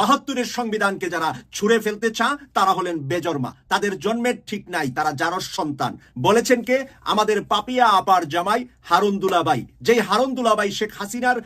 72-এর সংবিধানকে যারা ছুঁড়ে ফেলতে তারা হলেন বেজন্মা, তাদের জন্মের ঠিক নাই, তারা জারস সন্তান। বলেছেন কে? আমাদের পাপিয়া আপার জামাই হারুন দুলাভাই। যেই হারুন দুলাভাই শেখ হাসিনার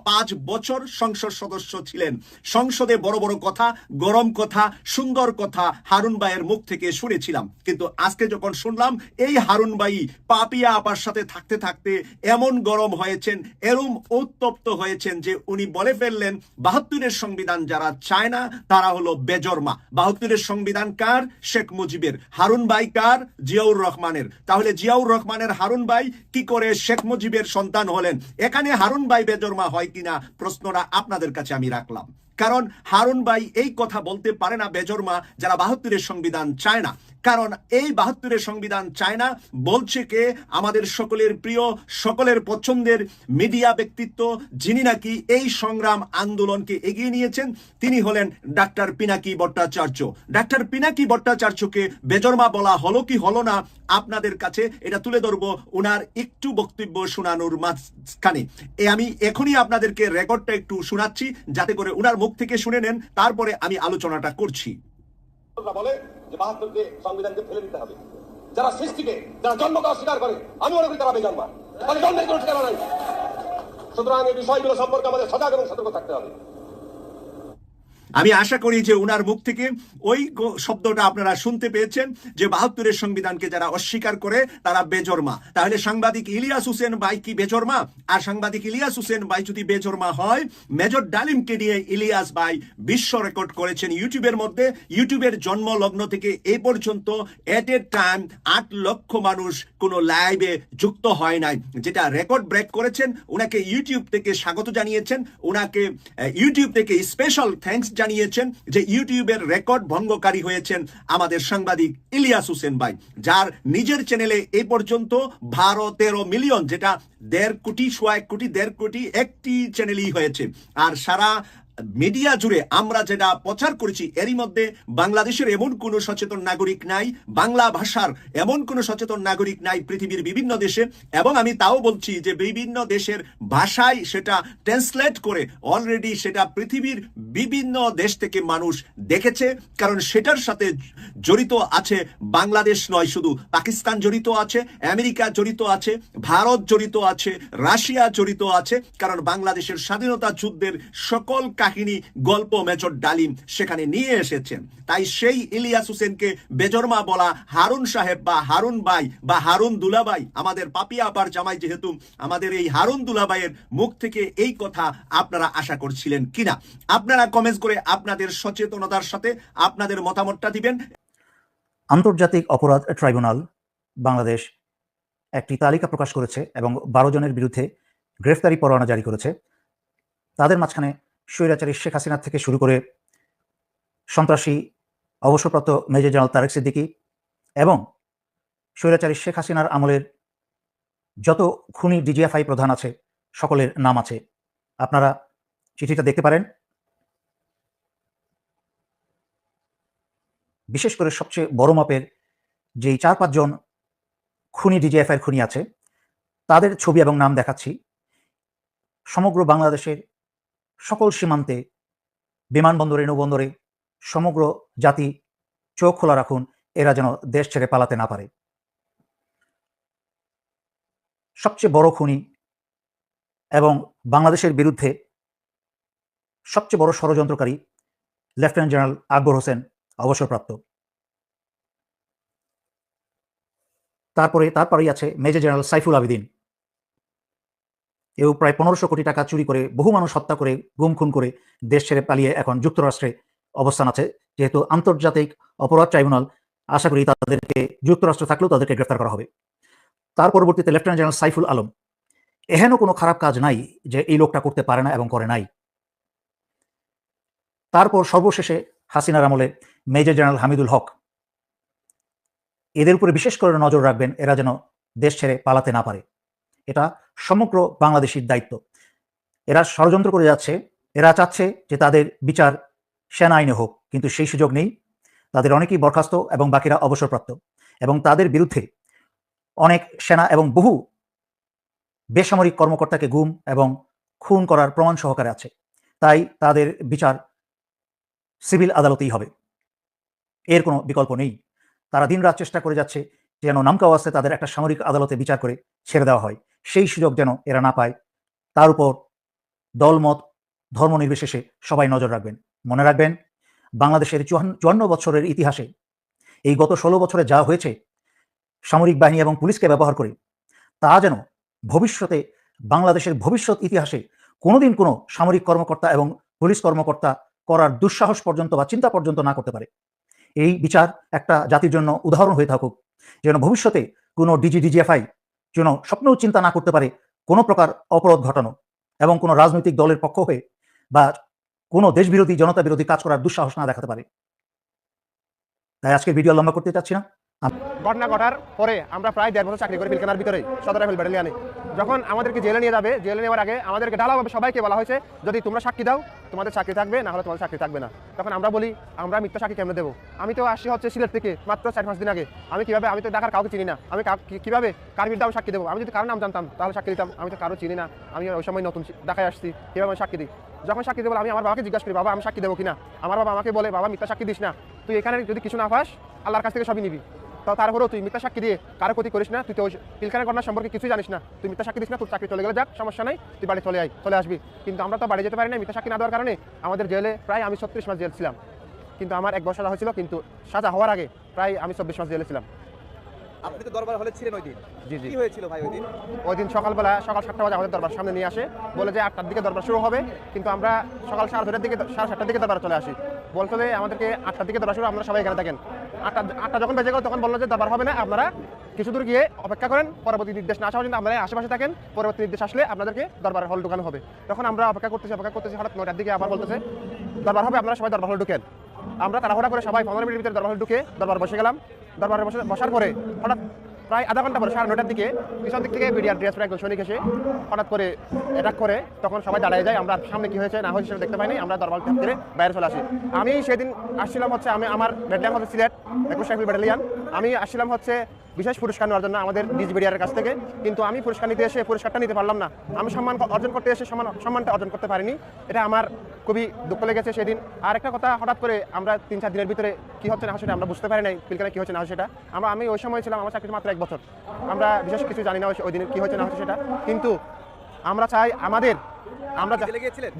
5 বছর সংসদ সদস্য ছিলেন। সংসদে বড় বড় কথা, গরম কথা, সুন্দর কথা হারুন ভাইয়ের মুখ থেকে শুনেছিলাম, কিন্তু আজকে যখন শুনলাম এই হারুন ভাই পাপিয়া আপার সাথে থাকতে থাকতে এমন গরম হয়েছেন, এরম উত্তপ্ত হয়েছেন যে উনি বলে ফেললেন 72-এর সংবিধান যারা চায় না তারা হলো বেজন্মা। 72-এর সংবিধান কার? শেখ মুজিবের। হারুন ভাই কার? জিয়াউর রহমানের। তাহলে জিয়াউর রহমানের হারুন ভাই কি করে শেখ মুজিবের সন্তান হলেন? এখানে হারুন ভাই বেজন্মা হয় কিনা প্রশ্নটা আপনাদের কাছে আমি রাখলাম। কারণ হারুন ভাই এই কথা বলতে পারে না বেজন্মা যারা 72-এর সংবিধান চায় না। কারণ এই 72-এর সংবিধান চায় না বলছে কে? আমাদের সকলের প্রিয়, সকলের পছন্দের মিডিয়া ব্যক্তিত্ব, যিনি নাকি এই সংগ্রাম আন্দোলনকে এগিয়ে নিয়েছেন, তিনি হলেন ডাক্তার পিনাকি ভট্টাচার্য। ডাক্তার পিনাকি ভট্টাচার্যকে বেজন্মা বলা হলো কি হলো না আপনাদের কাছে এটা তুলে ধরবো ওনার একটু বক্তব্য শোনানোর মাঝখানে। আমি এখনই আপনাদেরকে রেকর্ডটা একটু শোনাচ্ছি যাতে করে ওনার মুখ থেকে শুনে নেন, তারপরে আমি আলোচনাটা করছি। বলে যে 72কে সংবিধানকে ফেলে দিতে হবে। যারা সৃষ্টিকে, যারা জন্মকে অস্বীকার করে, আমি মনে করি তারা বেজন্মা। তাহলে জন্মের কোনো ঠিকানা নাই। সুতরাং এই বিষয়গুলো সম্পর্কে আমাদের সজাগ এবং সতর্ক থাকতে হবে। আমি আশা করি যে উনার মুখ থেকে ওই শব্দটা আপনারা শুনতে পেয়েছেন যে 72-এর সংবিধানকে যারা অস্বীকার করে তারা বেজন্মা। তাহলে সাংবাদিক ইলিয়াস হোসেন ভাই কি বেজন্মা? আর সাংবাদিক ইলিয়াস হোসেন ভাই যদি বেজন্মা হয়, মেজর ডালিমকে নিয়ে ইলিয়াস ভাই বিশ্ব রেকর্ড করেছেন ইউটিউবের মধ্যে। ইউটিউবের জন্ম লগ্ন থেকে এই পর্যন্ত এট এ টাইম 8 লক্ষ মানুষ কোনো লাইভে যুক্ত হয় নাই, যেটা রেকর্ড ব্রেক করেছেন। ওনাকে ইউটিউব থেকে স্বাগত জানিয়েছেন, ওনাকে ইউটিউব থেকে স্পেশাল থ্যাঙ্কস জানিয়েছেন যে ইউটিউবের রেকর্ড ভঙ্গকারী হয়েছেন আমাদের সাংবাদিক ইলিয়াস হোসেন ভাই, যার নিজের চ্যানেলে এই পর্যন্ত 12-13 মিলিয়ন, যেটা 1.5 কোটি, 1.5 কোটি, 1.5 কোটি একটি চ্যানেলই হয়েছে। আর সারা মিডিয়া জুড়ে আমরা যেটা প্রচার করেছি এরই মধ্যে বাংলাদেশের এমন কোনো সচেতন নাগরিক নাই, বাংলা ভাষার এমন কোনো সচেতন নাগরিক নাই পৃথিবীর বিভিন্ন দেশে। এবং আমি তাও বলছি যে বিভিন্ন দেশের ভাষায় সেটা ট্রান্সলেট করে অলরেডি সেটা পৃথিবীর বিভিন্ন দেশ থেকে মানুষ দেখেছে, কারণ সেটার সাথে জড়িত আছে বাংলাদেশ নয়, শুধু পাকিস্তান জড়িত আছে, আমেরিকা জড়িত আছে, ভারত জড়িত আছে, রাশিয়া জড়িত আছে। কারণ বাংলাদেশের স্বাধীনতা যুদ্ধের সকল কাহিনী, গল্প মেজর ডালিম সেখানে নিয়ে এসেছেন। তাই সেই ইলিয়াস হোসেনকে বেজন্মা বলা, হারুন সাহেব বা হারুন ভাই বা হারুন দুলাভাই, আমাদের পাপিয়া আপার জামাই যেহেতু, আমাদের এই হারুন দুলাভাইয়ের মুখ থেকে এই কথা আপনারা আশা করছিলেন কিনা? আপনারা কমেন্টস করে আপনাদের সচেতনতার সাথে আপনাদের মতামতটা দিবেন। আন্তর্জাতিক অপরাধ ট্রাইব্যুনাল বাংলাদেশ একটি তালিকা প্রকাশ করেছে এবং 12 জনের বিরুদ্ধে গ্রেফতারি পরোয়ানা জারি করেছে। তাদের মাঝখানে স্বৈরাচারী শেখ হাসিনা থেকে শুরু করে সন্ত্রাসী অবসরপ্রাপ্ত মেজর জেনারেল তারেক সিদ্দিকী এবং স্বৈরাচারী শেখ হাসিনার আমলের যত খুনি ডিজিএফআই প্রধান আছে সকলের নাম আছে। আপনারা চিঠিটা দেখতে পারেন। বিশেষ করে সবচেয়ে বড় মাপের যেই 4-5 জন খুনি ডিজিএফআই খুনি আছে তাদের ছবি এবং নাম দেখাচ্ছি। সমগ্র বাংলাদেশের সকল সীমান্তে, বিমানবন্দরে, নৌবন্দরে সমগ্র জাতি চোখ খোলা রাখুন, এরা যেন দেশ ছেড়ে পালাতে না পারে। সবচেয়ে বড় খুনি এবং বাংলাদেশের বিরুদ্ধে সবচেয়ে বড় ষড়যন্ত্রকারী লেফটেন্যান্ট জেনারেল আকবর হোসেন অবসরপ্রাপ্ত। তারপরেই আছে মেজর জেনারেল সাইফুল আবেদিন। এও প্রায় 1500 কোটি টাকা চুরি করে, বহু মানুষ হত্যা করে, গুম খুন করে দেশ ছেড়ে পালিয়ে এখন যুক্তরাষ্ট্রে অবস্থান আছে। যেহেতু আন্তর্জাতিক অপরাধ ট্রাইব্যুনাল, আশা করি তাদেরকে, যুক্তরাষ্ট্র থাকলেও তাদেরকে গ্রেফতার করা হবে। তার পরবর্তীতে লেফটেন্যান্ট জেনারেল সাইফুল আলম। এহেন কোনো খারাপ কাজ নাই যে এই লোকটা করতে পারে না এবং করে নাই। তারপর সর্বশেষে হাসিনার আমলে মেজর জেনারেল হামিদুল হক। এদের উপরে বিশেষ করে নজর রাখবেন, এরা যেন দেশ ছেড়ে পালাতে না পারে। এটা সমগ্র বাংলাদেশির দায়িত্ব। এরা ষড়যন্ত্র করে যাচ্ছে, এরা চাচ্ছে যে তাদের বিচার সেনা আইনে হোক, কিন্তু সেই সুযোগ নেই। তাদের অনেকেই বরখাস্ত এবং বাকিরা অবসরপ্রাপ্ত, এবং তাদের বিরুদ্ধে অনেক সেনা এবং বহু বেসামরিক কর্মকর্তাকে গুম এবং খুন করার প্রমাণ সহকারে আছে। তাই তাদের বিচার সিভিল আদালতেই হবে, এর কোনো বিকল্প নেই। তারা দিনরাত চেষ্টা করে যাচ্ছে যেন নামকা ওয়াস্তে তাদের একটা সামরিক আদালতে বিচার করে ছেড়ে দেওয়া হয়, সেই সুযোগ যেন এরা না পায়। তার উপর দলমত ধর্ম নির্বিশেষে সবাই নজর রাখবেন। মনে রাখবেন, বাংলাদেশের 54 বছরের ইতিহাসে এই গত 16 বছরে যা হয়েছে সামরিক বাহিনী এবং পুলিশকে ব্যবহার করে, তা যেন ভবিষ্যতে বাংলাদেশের ভবিষ্যৎ ইতিহাসে কোনোদিন কোনো সামরিক কর্মকর্তা এবং পুলিশ কর্মকর্তা করার দুঃসাহস পর্যন্ত বা চিন্তা পর্যন্ত না করতে পারে। এই বিচার একটা জাতির জন্য উদাহরণ হয়ে থাকুক, যেন ভবিষ্যতে কোনো ডিজিএফআই যেন স্বপ্নেও চিন্তা না করতে পারে কোনো প্রকার অপরাধ ঘটানো এবং কোনো রাজনৈতিক দলের পক্ষ হয়ে বা কোনো দেশবিরোধী জনতা বিরোধী কাজ করার দুঃসাহস না দেখাতে পারে। তাই আজকের ভিডিও লম্বা করতে চাচ্ছি না। ঘটনা ঘটার পরে আমরা প্রায় 1.5 বছর চাকরি করি পিলখানার ভিতরে সদর রাইফেল ব্যাটালিয়নে। যখন আমাদেরকে জেলে নিয়ে যাবে, জেলে নেওয়ার আগে আমাদেরকে ঢালাভাবে সবাইকে বলা হয়েছে, যদি তোমরা সাক্ষী দাও তোমাদের চাকরি থাকবে, না হলে তোমাদের চাকরি থাকবে না। তখন আমরা বলি, আমরা মিথ্যা সাক্ষী কেমনে দেবো? আমি তো আসছি হচ্ছে সিলেট থেকে মাত্র 4-5 দিন আগে। আমি তো ঢাকার কাউকে চিনি না, আমি কিভাবে কার বিরুদ্ধে আমি সাক্ষী দেবো? আমি যদি কারোর নাম জানতাম তাহলে সাক্ষী দিতাম, আমি তো কারো চিনি না, আমি ওই সময় নতুন ঢাকায় আসছি, কীভাবে আমি সাক্ষী দিই? যখন সাক্ষী দেবো আমি আমার বাবাকে জিজ্ঞাসা করি, বাবা আমি সাক্ষী দেবো কিনা? আমার বাবা আমাকে বলে, বাবা মিথ্যা সাক্ষী দিস না, তুই এখানে যদি কিছু না পাস আল্লাহর কাছ থেকে সবই নিবি, তো তারপরেও তুই মিথ্যা সাক্ষী দিয়ে কারো ক্ষতি করিস না, তুই তো পিলখানার ঘটনা সম্পর্কে কিছুই জানিস না, তুই মিথ্যা সাক্ষী দিস না, তোর চাকরি চলে গেলে যাক, সমস্যা নাই, তুই বাড়ি চলে আসবি। কিন্তু আমরা তো বাড়ি যেতে পারি না মিথ্যা সাক্ষী না দেওয়ার কারণে। আমাদের জেলে প্রায় আমি 36 মাস জেল ছিলাম, কিন্তু আমার 1 বছর সাজা হয়েছিল, কিন্তু সাজা হওয়ার আগে প্রায় আমি 24 মাস জেলে ছিলাম। আপনি তো দরবার হলে ছিলেন ওই দিন, জি জি। কি হয়েছিল ভাই ওই দিন? ওই দিন সকাল 7টা বাজে আমাদের দরবার সামনে নিয়ে আসে, বলে যে 8টার দিকে দরবার শুরু হবে, কিন্তু আমরা সকাল 7:30টার দিকে 7:30টার দিকে দরবার চলে আসি। বলতে যে আমাদেরকে 8টার দিকে দরবার শুরু, আপনারা সবাই এখানে থাকেন। 8টা যখন বেজে গেল তখন বললো যে দরবার হবে না, আপনারা কিছু দূর গিয়ে অপেক্ষা করেন, পরবর্তী নির্দেশ না আসা পর্যন্ত আপনারা আশেপাশে থাকেন, পরবর্তী নির্দেশ আসলে আপনাদেরকে দরবার হল ঢুকানো হবে। তখন আমরা অপেক্ষা করতেছি, হঠাৎ 9টার দিকে আবার বলতেছে দরবার হবে, আপনারা সবাই দরবার হল ঢুকেন। আমরা তাড়াহুড়া করে সবাই 15 মিনিটের ভিতরে দরবার হল ঢুকে দরবার বসে গেলাম। দরবারে বসার পরে হঠাৎ প্রায় আধা ঘন্টা পরে 9:30টার দিকে পিছন দিক থেকে বিডিআর ড্রেস পরে একজন সৈনিক এসে হঠাৎ করে অ্যাটাক করে, তখন সবাই দাঁড়িয়ে যায়। আমরা সামনে কি হয়েছে না হয়েছে সেটা দেখতে পাইনি, আমরা দরবার থেকে বাইরে চলে আসি। আমি সেদিন আসছিলাম হচ্ছে, আমার ব্যাটালিয়ান হচ্ছে সিলেট 21 রাইফেল ব্যাটালিয়ান। আমি আসছিলাম হচ্ছে বিশেষ পুরস্কার নেওয়ার জন্য আমাদের ডিজিবিডিআর কাছ থেকে, কিন্তু আমি পুরস্কার নিতে এসে পুরস্কারটা নিতে পারলাম না। আমি সম্মান অর্জন করতে এসে সম্মানটা অর্জন করতে পারিনি, এটা আমার খুবই দুঃখ লেগেছে সেদিন। আর একটা কথা, হঠাৎ করে আমরা 3-4 দিনের ভিতরে কি হচ্ছে না সেটা আমরা বুঝতে পারি নাই, পিলখানায় কি হচ্ছে না সেটা। আমি ওই সময় ছিলাম, আমার চাকরি মাত্র 1 বছর, আমরা বিশেষ কিছু জানি না ওই দিনের কি হচ্ছে না হচ্ছে সেটা। কিন্তু আমরা চাই আমরা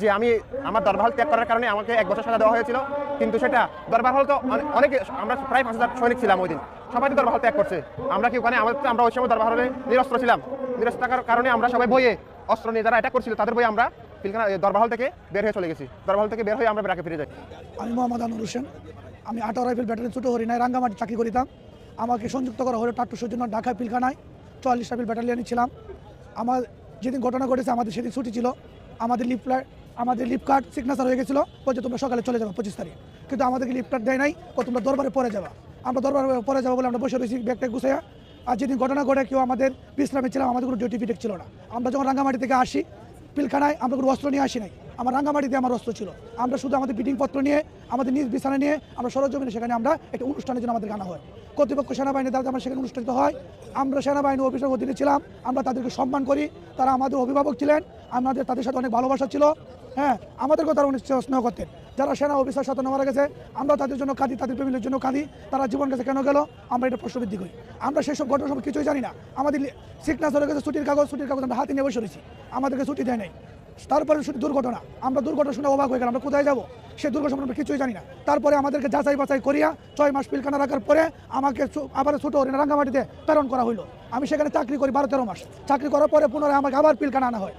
যে আমি আমার দরবার হল ত্যাগ করার কারণে আমাকে 1 বছর সাজা দেওয়া হয়েছিল, কিন্তু সেটা দরবার হল তো অনেকে, আমরা প্রায় 5000 সৈনিক ছিলাম ওই দিন, সবাই তো দরবার হল ত্যাগ করছে। আমরা কি ওখানে আমরা ওই সময় দরবার হলে নিরস্ত্র ছিলাম, নিরস্ত্র থাকার কারণে আমরা সবাই বইয়ে অস্ত্র নিয়ে যারা অ্যাটাক করছিল তাদের বইয়ে আমরা পিলখানা দরবার হল থেকে বের হয়ে চলে গেছি। দরবার হল থেকে বের হয়ে আমরা ব্রাকে ফিরে যাই। আমি মোহাম্মদ আনোয়ার হোসেন, আমি 18 রাইফেল ব্যাটালিয়ন ছোটো হরিণায় রাঙ্গামাটি চাকরি করিতাম। আমাকে সংযুক্ত করা হলো টাট্টুসের জন্য ঢাকায় পিলখানায় 44 রাইফেল ব্যাটালিয়নে ছিলাম। আমার যেদিন ঘটনা ঘটেছে আমাদের সেদিন ছুটি ছিল, আমাদের লিপ কার্ড সিগনেচার হয়ে গেছিলো, বলছে তোমরা সকালে চলে যাবো 25 তারিখ, কিন্তু আমাদেরকে লিপ কার্ড দেয় নাই, তোমরা দরবারে পরে যাবা। আমরা দরবারে পরে যাবো বলে আমরা বসে রয়েছি ব্যাগটা গুছাইয়া। আর যেদিন ঘটনা ঘটে কেউ আমাদের বিশ্রামে ছিলাম, আমাদের কোনো ডিউটি ফিটেক ছিল না। আমরা যখন রাঙ্গামাটি থেকে আসি পিলখানায়, আমরা কোনো অস্ত্র নিয়ে আসি নাই, আমার রাঙ্গামাটিতে আমার অস্ত্র ছিল। আমরা শুধু আমাদের বিডিং পত্র নিয়ে, আমাদের নিজ বিছানা নিয়ে আমরা সরজমিনে সেখানে আমরা একটা অনুষ্ঠানের জন্য আমাদের আনা হয়। কর্তৃপক্ষ সেনাবাহিনী দ্বারা আমরা সেখানে অনুষ্ঠিত হয়। আমরা সেনাবাহিনী অফিসের অধীনে ছিলাম, আমরা তাদেরকে সম্মান করি, তারা আমাদের অভিভাবক ছিলেন, তাদের সাথে অনেক ভালোবাসা ছিল। হ্যাঁ, আমাদেরকেও তারা অনেক স্নেহ করতেন। যারা সেনা অফিসার সাথে মারা গেছে আমরা তাদের জন্য কাঁদি, তাদের ফ্যামিলির জন্য কাঁদি, তারা জীবন গেছে কেন গেল আমরা এটা প্রশ্নবৃদ্ধি করি। আমরা সেসব ঘটনা সম্পর্কে কিছুই জানি না। আমাদের সিগনেচার হয়ে গেছে ছুটির কাগজ আমরা হাতে নিয়ে বসে রয়েছি, আমাদেরকে ছুটি দেয় নাই। তারপরে দুর্ঘটনা, আমরা দুর্ঘটনা শুনে অবাক হয়ে গেলাম, আমরা কোথায় যাবো সেই দুর্ঘটনা আমরা কিছুই জানি না। তারপরে আমাদেরকে যাচাই বাছাই করিয়া 6 মাস পিলখানা রাখার পরে আমাকে আবার ছোটো হরিণা রাঙ্গামাটিতে প্রেরণ করা হইলো। আমি সেখানে চাকরি করি 12-13 মাস। চাকরি করার পরে পুনরায় আমাকে আবার পিলখানা আনা হয়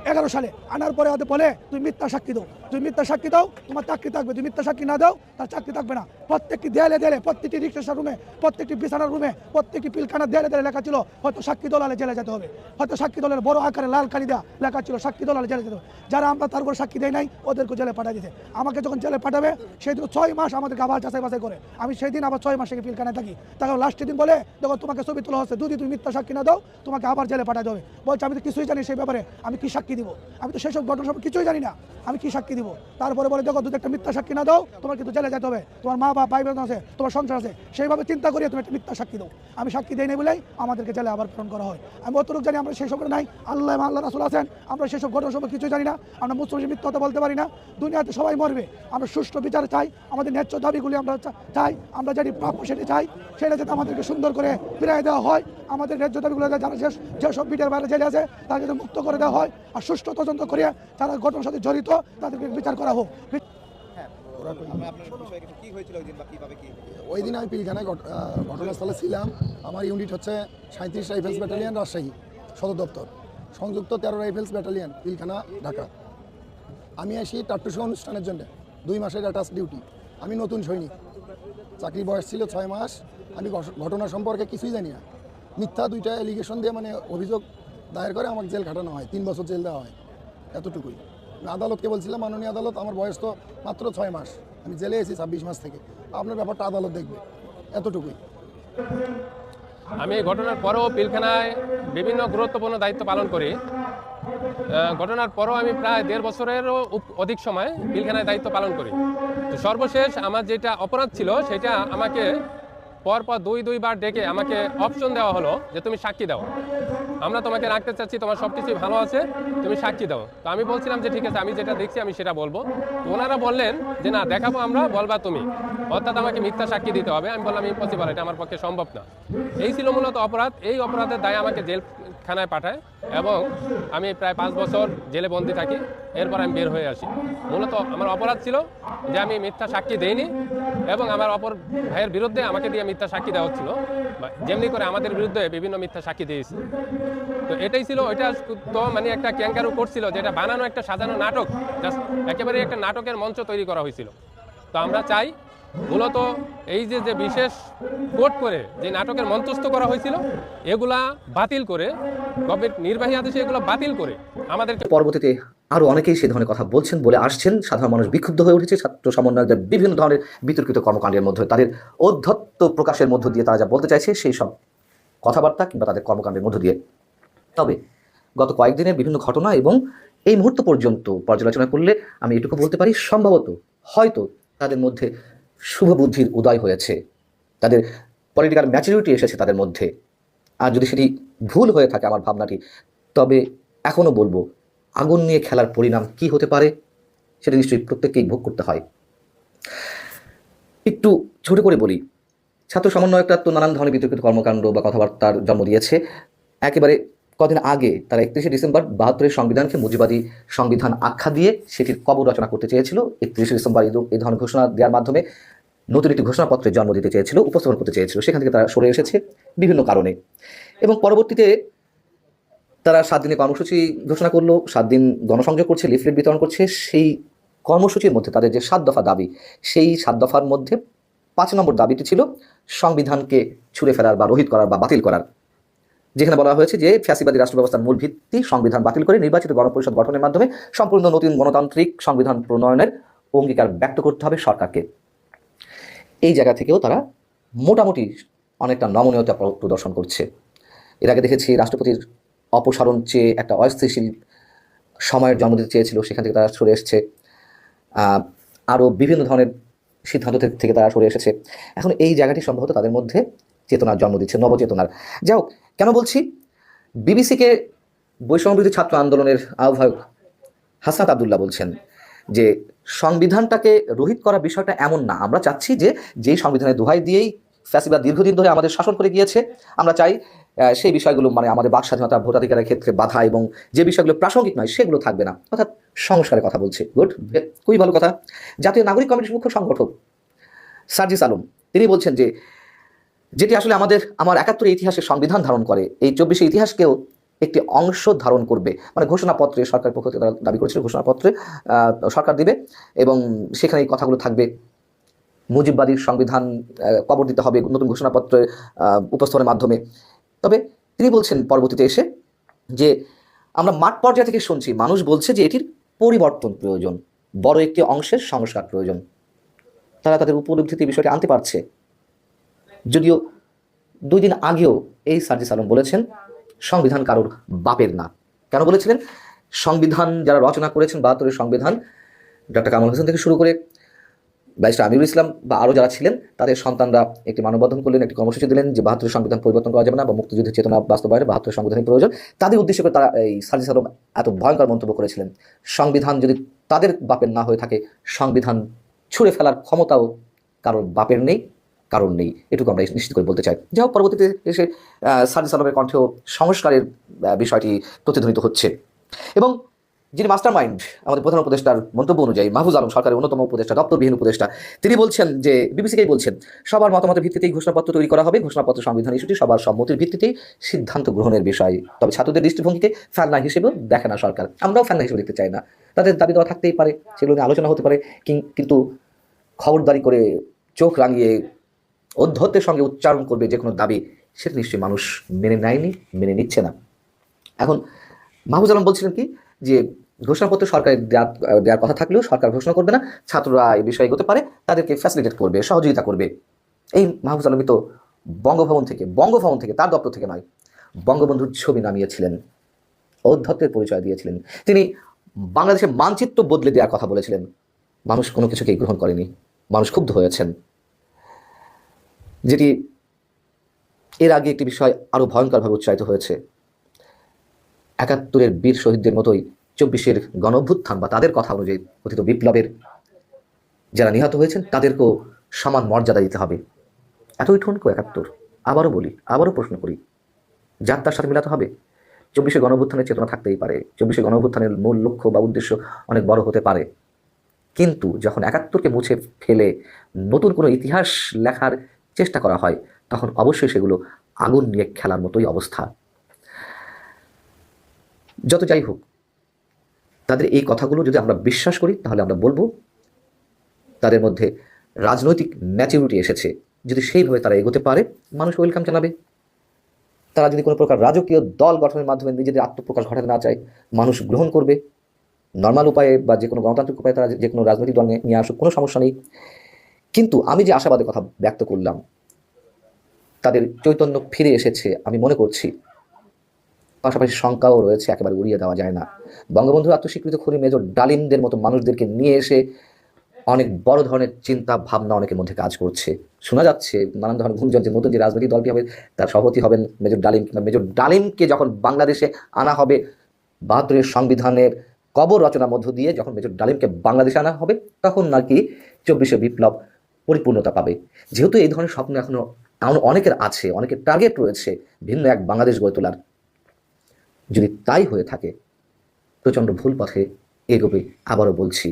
11 সালে। আনার পরে ওদের বলে তুমি মিথ্যা সাক্ষী দাও, তোমার চাকরি থাকবে, তুমি মিথ্যা সাক্ষী না দাও তার চাকরি থাকবে না। প্রত্যেকটি দেয়ালে প্রত্যেকটি রিক্সা রুমে, প্রত্যেকটি বিছানার রুমে, প্রত্যেকটি পিলখানার দেয়ালে লেখা ছিল হয়তো সাক্ষী দলালে জেলে যেতে হবে, হয়তো সাক্ষী দলের বড় আকারে লাল কালি দেওয়া লেখা ছিল সাক্ষী দলালে জেলে যেতে হবে। যারা আমরা তার উপর সাক্ষী দেয় নাই ওদেরকে জেলে পাঠিয়ে দিতে। আমাকে যখন জেলে পাঠাবে সেই দিন 6 মাস আমাদেরকে আবার যাচাই বাছাই করে। আমি সেই দিন আবার 6 মাস থেকে পিলখানায় থাকি। তারপর লাস্টের দিন বলে দেখো তোমাকে ছবি তোলা হচ্ছে, যদি তুমি মিথ্যা সাক্ষী না দাও তোমাকে আবার জেলে পাঠাতে হবে। বলছে আমি তো কিছুই জানি সেই ব্যাপারে, আমি কি সাক্ষী দিব? আমি তো সেসব ঘটনা সব কিছুই জানি না, আমি কি সাক্ষী দিব? দিব। তারপরে বলে দেখো যদি একটা মিথ্যা সাক্ষী না দাও তোমার কিন্তু জেলে যেতে হবে, তোমার মা বাবা ভাই বোন আছে, তোমার সংসার আছে, সেইভাবে চিন্তা করিয়ে তুমি একটা মিথ্যা সাক্ষী দাও। আমি সাক্ষী দেই নাই বলেই আমাদেরকে জেলে আবার প্রেরণ করা হয়। আমি অতটুকু জানি আমরা সেই সব নাই, আল্লাহ রাসূল আছেন, আমরা সেসব ঘটনা সম্পর্কে কিছু জানি না, আমরা মুসলিম মিথ্যা কথা বলতে পারি না। দুনিয়াতে সবাই মরবে, আমরা সুষ্ঠু বিচার চাই, আমাদের ন্যায্য দাবিগুলি আমরা চাই, আমরা যেটি প্রাপ্য সেটি চাই, সেটা যাতে আমাদেরকে সুন্দর করে ফিরিয়ে দেওয়া হয়। আমাদের ন্যায্য দাবিগুলো যারা যেসব বিটের বাইরে জেলে আছে তাদের যাতে মুক্ত করে দেওয়া হয়, আর সুষ্ঠু তদন্ত করিয়া যারা ঘটনার সাথে জড়িত তাদেরকে বিচার করা হোক। আপনার বিষয়ে কি হয়েছিল ওই দিন বা কিভাবে কি? ওই দিন আমি পিলখানায় ঘটনাস্থলে ছিলাম। আমার ইউনিট হচ্ছে 37 রাইফেলস ব্যাটালিয়ন রাজশাহী সদর দপ্তর, সংযুক্ত 13 রাইফেলস ব্যাটালিয়ন পিলখানা ঢাকা। আমি আসি টাট্টুসহ অনুষ্ঠানের জন্য 2 মাসের অ্যাটাচ ডিউটি। আমি নতুন সৈনিক, চাকরি বয়স ছিল 6 মাস। আমি ঘটনা সম্পর্কে কিছুই জানি না। মিথ্যা 2টা অ্যালিগেশন দিয়ে মানে অভিযোগ দায়ের করে আমাকে জেল খাটানো হয়, 3 বছর জেল দেওয়া হয়, এতটুকুই। আমি আদালতকে বলছিলাম, মাননীয় আদালত আমার বয়স তো মাত্র 6 মাস, আমি জেলে এসেছি 26 মাস থেকে, আপনার ব্যাপারটা আদালত দেখবে, এতটুকুই। আমি এই ঘটনার পরও পিলখানায় বিভিন্ন গুরুত্বপূর্ণ দায়িত্ব পালন করি। ঘটনার পরও আমি প্রায় 1.5 বছরেরও অধিক সময় পিলখানায় দায়িত্ব পালন করি। তো সর্বশেষ আমার যেটা অপরাধ ছিল সেটা আমাকে পরপর 2বার ডেকে আমাকে অপশন দেওয়া হলো যে তুমি সাক্ষী দাও, আমরা তোমাকে রাখতে চাচ্ছি, তোমার সব কিছুই ভালো আছে, তুমি সাক্ষী দাও। তো আমি বলছিলাম যে ঠিক আছে, আমি যেটা দেখছি আমি সেটা বলবো। তো ওনারা বললেন যে না, দেখাবো আমরা, বলবা তুমি, অর্থাৎ আমাকে মিথ্যা সাক্ষী দিতে হবে। আমি বললাম ইম্পসিবল, এটা আমার পক্ষে সম্ভব না। এই ছিল মূলত অপরাধ। এই অপরাধের দায়ে আমাকে জেলখানায় পাঠায় এবং আমি প্রায় 5 বছর জেলে বন্দি থাকি। এরপর আমি বের হয়ে আসি। মূলত আমার অপরাধ ছিল যে আমি মিথ্যা সাক্ষী দেইনি এবং আমার অপর ভাইয়ের বিরুদ্ধে আমাকে দিয়ে মিথ্যা সাক্ষী দেওয়া হচ্ছিল, যেমনি করে আমাদের বিরুদ্ধে বিভিন্ন মিথ্যা সাক্ষী দিয়েছি। তো এটাই ছিল, ওইটা তো মানে একটা ক্যাঙ্কারু করছিল, যেটা বানানো একটা সাজানো নাটক, জাস্ট একেবারে একটা নাটকের মঞ্চ তৈরি করা হয়েছিল। তো আমরা চাই মূলত এই যে বিশেষ কোর্ট করে যে নাটকের মঞ্চস্থ করা হয়েছিল এগুলা বাতিল করে, গভর্নমেন্ট নির্বাহী আদেশে এগুলো বাতিল করে আমাদেরকে। পরবর্তীতে আরো অনেকেই সেই ধরনের কথা বলছেন, বলে আসছেন। সাধারণ মানুষ বিক্ষুব্ধ হয়ে উঠেছে ছাত্র সমন্বয়কদের বিভিন্ন ধরনের বিতর্কিত কর্মকাণ্ডের মধ্যে, তাদের ঔদ্ধত্য প্রকাশের মধ্য দিয়ে তারা যা বলতে চাইছে সেই সব কথাবার্তা কিংবা তাদের কর্মকাণ্ডের মধ্য দিয়ে। তবে গত কয়েকদিনের বিভিন্ন ঘটনা এবং এই মুহূর্ত পর্যন্ত পর্যালোচনা করলে আমি এটুকু বলতে পারি, সম্ভবত হয়তো তাদের মধ্যে শুভ বুদ্ধির উদয় হয়েছে, তাদের পলিটিক্যাল ম্যাচুরিটি এসেছে তাদের মধ্যে। আর যদি সেটি ভুল হয়ে থাকে আমার ভাবনাটি, তবে এখনও বলবো আগুন নিয়ে খেলার পরিণাম কি হতে পারে সেটা নিশ্চয়ই প্রত্যেককেই ভোগ করতে হয়। একটু ছোট করে বলি, ছাত্র সমন্বয়করা তো নানান ধরনের বিতর্কিত কর্মকাণ্ড বা কথাবার্তার জন্ম দিয়েছে। একেবারে কদিন আগে তারা 31শে ডিসেম্বর 72-এর সংবিধানকে মুজিবাদী সংবিধান আখ্যা দিয়ে সেটির কবর রচনা করতে চেয়েছিল। 31শে ডিসেম্বর এই ধরনের ঘোষণা দেওয়ার মাধ্যমে নতুন একটি ঘোষণাপত্রের জন্ম দিতে চেয়েছিল, উপস্থাপন করতে চেয়েছিল। সেখান থেকে তারা সরে এসেছে বিভিন্ন কারণে এবং পরবর্তীতে তারা 7 দিনের কর্মসূচি ঘোষণা করলো, 7 দিন গণসংযোগ করছে, লিফলেট বিতরণ করছে। সেই কর্মসূচির মধ্যে তাদের যে 7 দফা দাবি, সেই 7 দফার মধ্যে 5 নম্বর দাবিটি ছিল সংবিধানকে ছুঁড়ে ফেলার বা রহিত করার বা বাতিল করার, যেখানে বলা হয়েছে যে ফ্যাসিবাদী রাষ্ট্র ব্যবস্থার মূল ভিত্তি সংবিধান বাতিল করে নির্বাচিত গণপরিষদ গঠনের মাধ্যমে সম্পূর্ণ নতুন গণতান্ত্রিক সংবিধান প্রণয়নের অঙ্গীকার ব্যক্ত করতে হবে সরকারকে। এই জায়গা থেকেও তারা মোটামুটি অনেকটা নমনীয়তা প্রদর্শন করছে। এর আগে দেখেছি রাষ্ট্রপতির অপসারণ চেয়ে একটা অস্থিতিশীল সময়ের জন্ম দিতে চেয়েছিল, সেখান থেকে তারা সরে এসেছে। আরও বিভিন্ন ধরনের সিদ্ধান্ত থেকে তারা সরে এসেছে। এখন এই জায়গাটি সম্ভবত তাদের মধ্যে চেতনার জন্ম দিচ্ছে, নবচেতনার। যাই হোক, কেন বলছি, বিবিসিকে বৈষম্যবিরোধী ছাত্র আন্দোলনের আহ্বায়ক হাসনাত আবদুল্লাহ বলছেন যে সংবিধানটাকে রহিত করার বিষয়টা এমন না, আমরা চাচ্ছি যে যেই সংবিধানের দোহাই দিয়েই ফ্যাসিবাদ দীর্ঘদিন ধরে আমাদের শাসন করে গিয়েছে, আমরা চাই সেই বিষয়গুলো মানে আমাদের বাক স্বাধীনতা, ভোটাধিকারের ক্ষেত্রে বাধা এবং যে বিষয়গুলো প্রাসঙ্গিক নয় সেগুলো থাকবে না, অর্থাৎ সংস্কারের কথা বলছে। গুড, খুবই ভালো কথা। জাতীয় নাগরিক কমিটির মুখ্য সংগঠক সার্জিস আলম তিনি বলছেন যে যেটি আসলে আমার 71 ইতিহাসের সংবিধান ধারণ করে, এই 24 ইতিহাসকেও একটি অংশ ধারণ করবে। মানে ঘোষণাপত্রে সরকারের পক্ষ থেকে তারা দাবি করেছিল ঘোষণাপত্রে সরকার দিবে এবং সেখানে এই কথাগুলো থাকবে। মুজিববাদী সংবিধান কবর দিতে হবে নতুন ঘোষণাপত্র উপস্থাপনের মাধ্যমে। তবে তিনি বলছেন পরবর্তীতে এসে যে আমরা মাঠ পর্যায় থেকে শুনছি মানুষ বলছে যে এটির পরিবর্তন প্রয়োজন, বড় একটি অংশের সংস্কার প্রয়োজন। তারা তাদের উপলব্ধিতে বিষয়টি আনতে পারছে, যদিও 2 দিন আগেও এই সার্জিস আলম বলেছেন সংবিধান কারোর বাপের না। কেন বলেছিলেন? সংবিধান যারা রচনা করেছেন 72-এর সংবিধান, ডক্টর কামাল হোসেন থেকে শুরু করে ব্যারিস্টার আমিরুল ইসলাম বা আরও যারা ছিলেন, তাদের সন্তানরা একটি মানববন্ধন করলেন, একটি কর্মসূচি দিলেন যে ৭২ সংবিধান পরিবর্তন করা যাবে না বা মুক্তিযুদ্ধের চেতনা বাস্তবায়নে ৭২ সংবিধানের প্রয়োজন। তাদের উদ্দেশ্য করে তারা এই সার্জিস আলম এত ভয়ঙ্কর মন্তব্য করেছিলেন, সংবিধান যদি তাদের বাপের না হয়ে থাকে, সংবিধান ছুঁড়ে ফেলার ক্ষমতাও কারোর বাপের নেই, কারণ নেই, এটুকু আমরা নিশ্চিত করে বলতে চাই। যাই হোক, পরবর্তীতে এসে সার্জিস আলমের কণ্ঠেও সংস্কারের বিষয়টি প্রতিধ্বনিত হচ্ছে এবং যিনি মাস্টার মাইন্ড আমাদের প্রধান উপদেষ্টার মন্তব্য অনুযায়ী মাহফুজ আলম সরকারের অন্যতম উপদেষ্টা, দপ্তরবিহীন উপদেষ্টা, তিনি বলছেন যে বিবিসিকেই বলছেন সবার মতামতের ভিত্তিতেই ঘোষণাপত্র তৈরি করা হবে, ঘোষণাপত্র সংবিধান ইস্যুটি সবার সম্মতির ভিত্তিতেই সিদ্ধান্ত গ্রহণের বিষয়। তবে ছাত্রদের দৃষ্টিভঙ্গিকে ফেলনা হিসেবেও দেখে না সরকার, আমরাও ফেলনা হিসেবে দেখতে চাই না। তাদের দাবি দেওয়া থাকতেই পারে, সেগুলো নিয়ে আলোচনা হতে পারে, কিন্তু খবরদারি করে চোখ রাঙিয়ে অধ্যত্বের সঙ্গে উচ্চারণ করবে যে কোনো দাবি, সেটা নিশ্চয়ই মানুষ মেনে নেয়নি, মেনে নিচ্ছে না। এখন মাহফুজ আলম বলছিলেন কি যে ঘোষণাপত্র সরকারের দেওয়ার কথা থাকলেও সরকার ঘোষণা করবে না, ছাত্ররা এই বিষয়ে এগোতে পারে, তাদেরকে ফ্যাসিলিটেট করবে, সহযোগিতা করবে। এই মাহফুজ আলমী তো বঙ্গভবন থেকে তার দপ্তর থেকে নয়, বঙ্গবন্ধুর ছবি নামিয়েছিলেন, ঔদ্ধত্যের পরিচয় দিয়েছিলেন, তিনি বাংলাদেশের মানচিত্র বদলে দেওয়ার কথা বলেছিলেন। মানুষ কোনো কিছুকেই গ্রহণ করেনি, মানুষ ক্ষুব্ধ হয়েছেন। যেটি এর আগে একটি বিষয় আরও ভয়ঙ্করভাবে উচ্চারিত হয়েছে, ৭১-এর বীর শহীদদের মতোই ২৪-এর গণঅভ্যুত্থান বা তাদের কথা অনুযায়ী কথিত বিপ্লবের যারা নিহত হয়েছেন তাদেরকেও সমান মর্যাদা দিতে হবে। এতই ঠুনকো ৭১, আবারও বলি, আবারও প্রশ্ন করি, যার তার সাথে মিলাতে হবে? ২৪-এর গণঅভ্যুত্থানের চেতনা থাকতেই পারে, ২৪-এর গণঅভ্যুত্থানের মূল লক্ষ্য বা উদ্দেশ্য অনেক বড় হতে পারে, কিন্তু যখন ৭১কে মুছে ফেলে নতুন কোনো ইতিহাস লেখার চেষ্টা করা হয়, তখন অবশ্যই সেগুলো আগুন নিয়ে খেলার মতোই অবস্থা। যত যাই হোক, তাদের এই কথাগুলো যদি আমরা বিশ্বাস করি, তাহলে আমরা বলবো তাদের মধ্যে রাজনৈতিক ম্যাচুরিটি এসেছে। যদি সেইভাবে তারা এগোতে পারে, মানুষ ওয়েলকাম জানাবে। তারা যদি কোনো প্রকার রাজকীয় দল গঠনের মাধ্যমে নিজেদের আত্মপ্রকাশ ঘটাতে না চায়, মানুষ গ্রহণ করবে। নর্মাল উপায়ে বা যে কোনো গণতান্ত্রিক উপায়ে তারা যে কোনো রাজনৈতিক দল নিয়ে আসুক, কোনো সমস্যা নেই। কিন্তু আমি যে আশাবাদের কথা ব্যক্ত করলাম, তাদের চৈতন্য ফিরে এসেছে আমি মনে করছি। পাশাপাশি শঙ্কাও রয়েছে, একেবারে উড়িয়ে দেওয়া যায় না। বঙ্গবন্ধুর আত্মস্বীকৃত খুনি মেজর ডালিমদের মতো মানুষদেরকে নিয়ে এসে অনেক বড় ধরনের চিন্তা ভাবনা অনেকের মধ্যে কাজ করছে। শোনা যাচ্ছে নানান ধরনের গুঞ্জন যে নতুন যে রাজনৈতিক দলটি হবে তার সভাপতি হবেন মেজর ডালিম, কিংবা মেজর ডালিমকে যখন বাংলাদেশে আনা হবে, ৭২-এর সংবিধানের কবর রচনার মধ্য দিয়ে যখন মেজর ডালিমকে বাংলাদেশে আনা হবে, তখন নাকি ২৪শে বিপ্লব পরিপূর্ণতা পাবে। যেহেতু এই ধরনের স্বপ্ন এখনো অনেকের আছে, অনেকের টার্গেট রয়েছে ভিন্ন এক বাংলাদেশ গড়ে তোলার, যদি তাই হয়ে থাকে প্রচণ্ড ভুল পথে এগোবে। আবারও বলছি,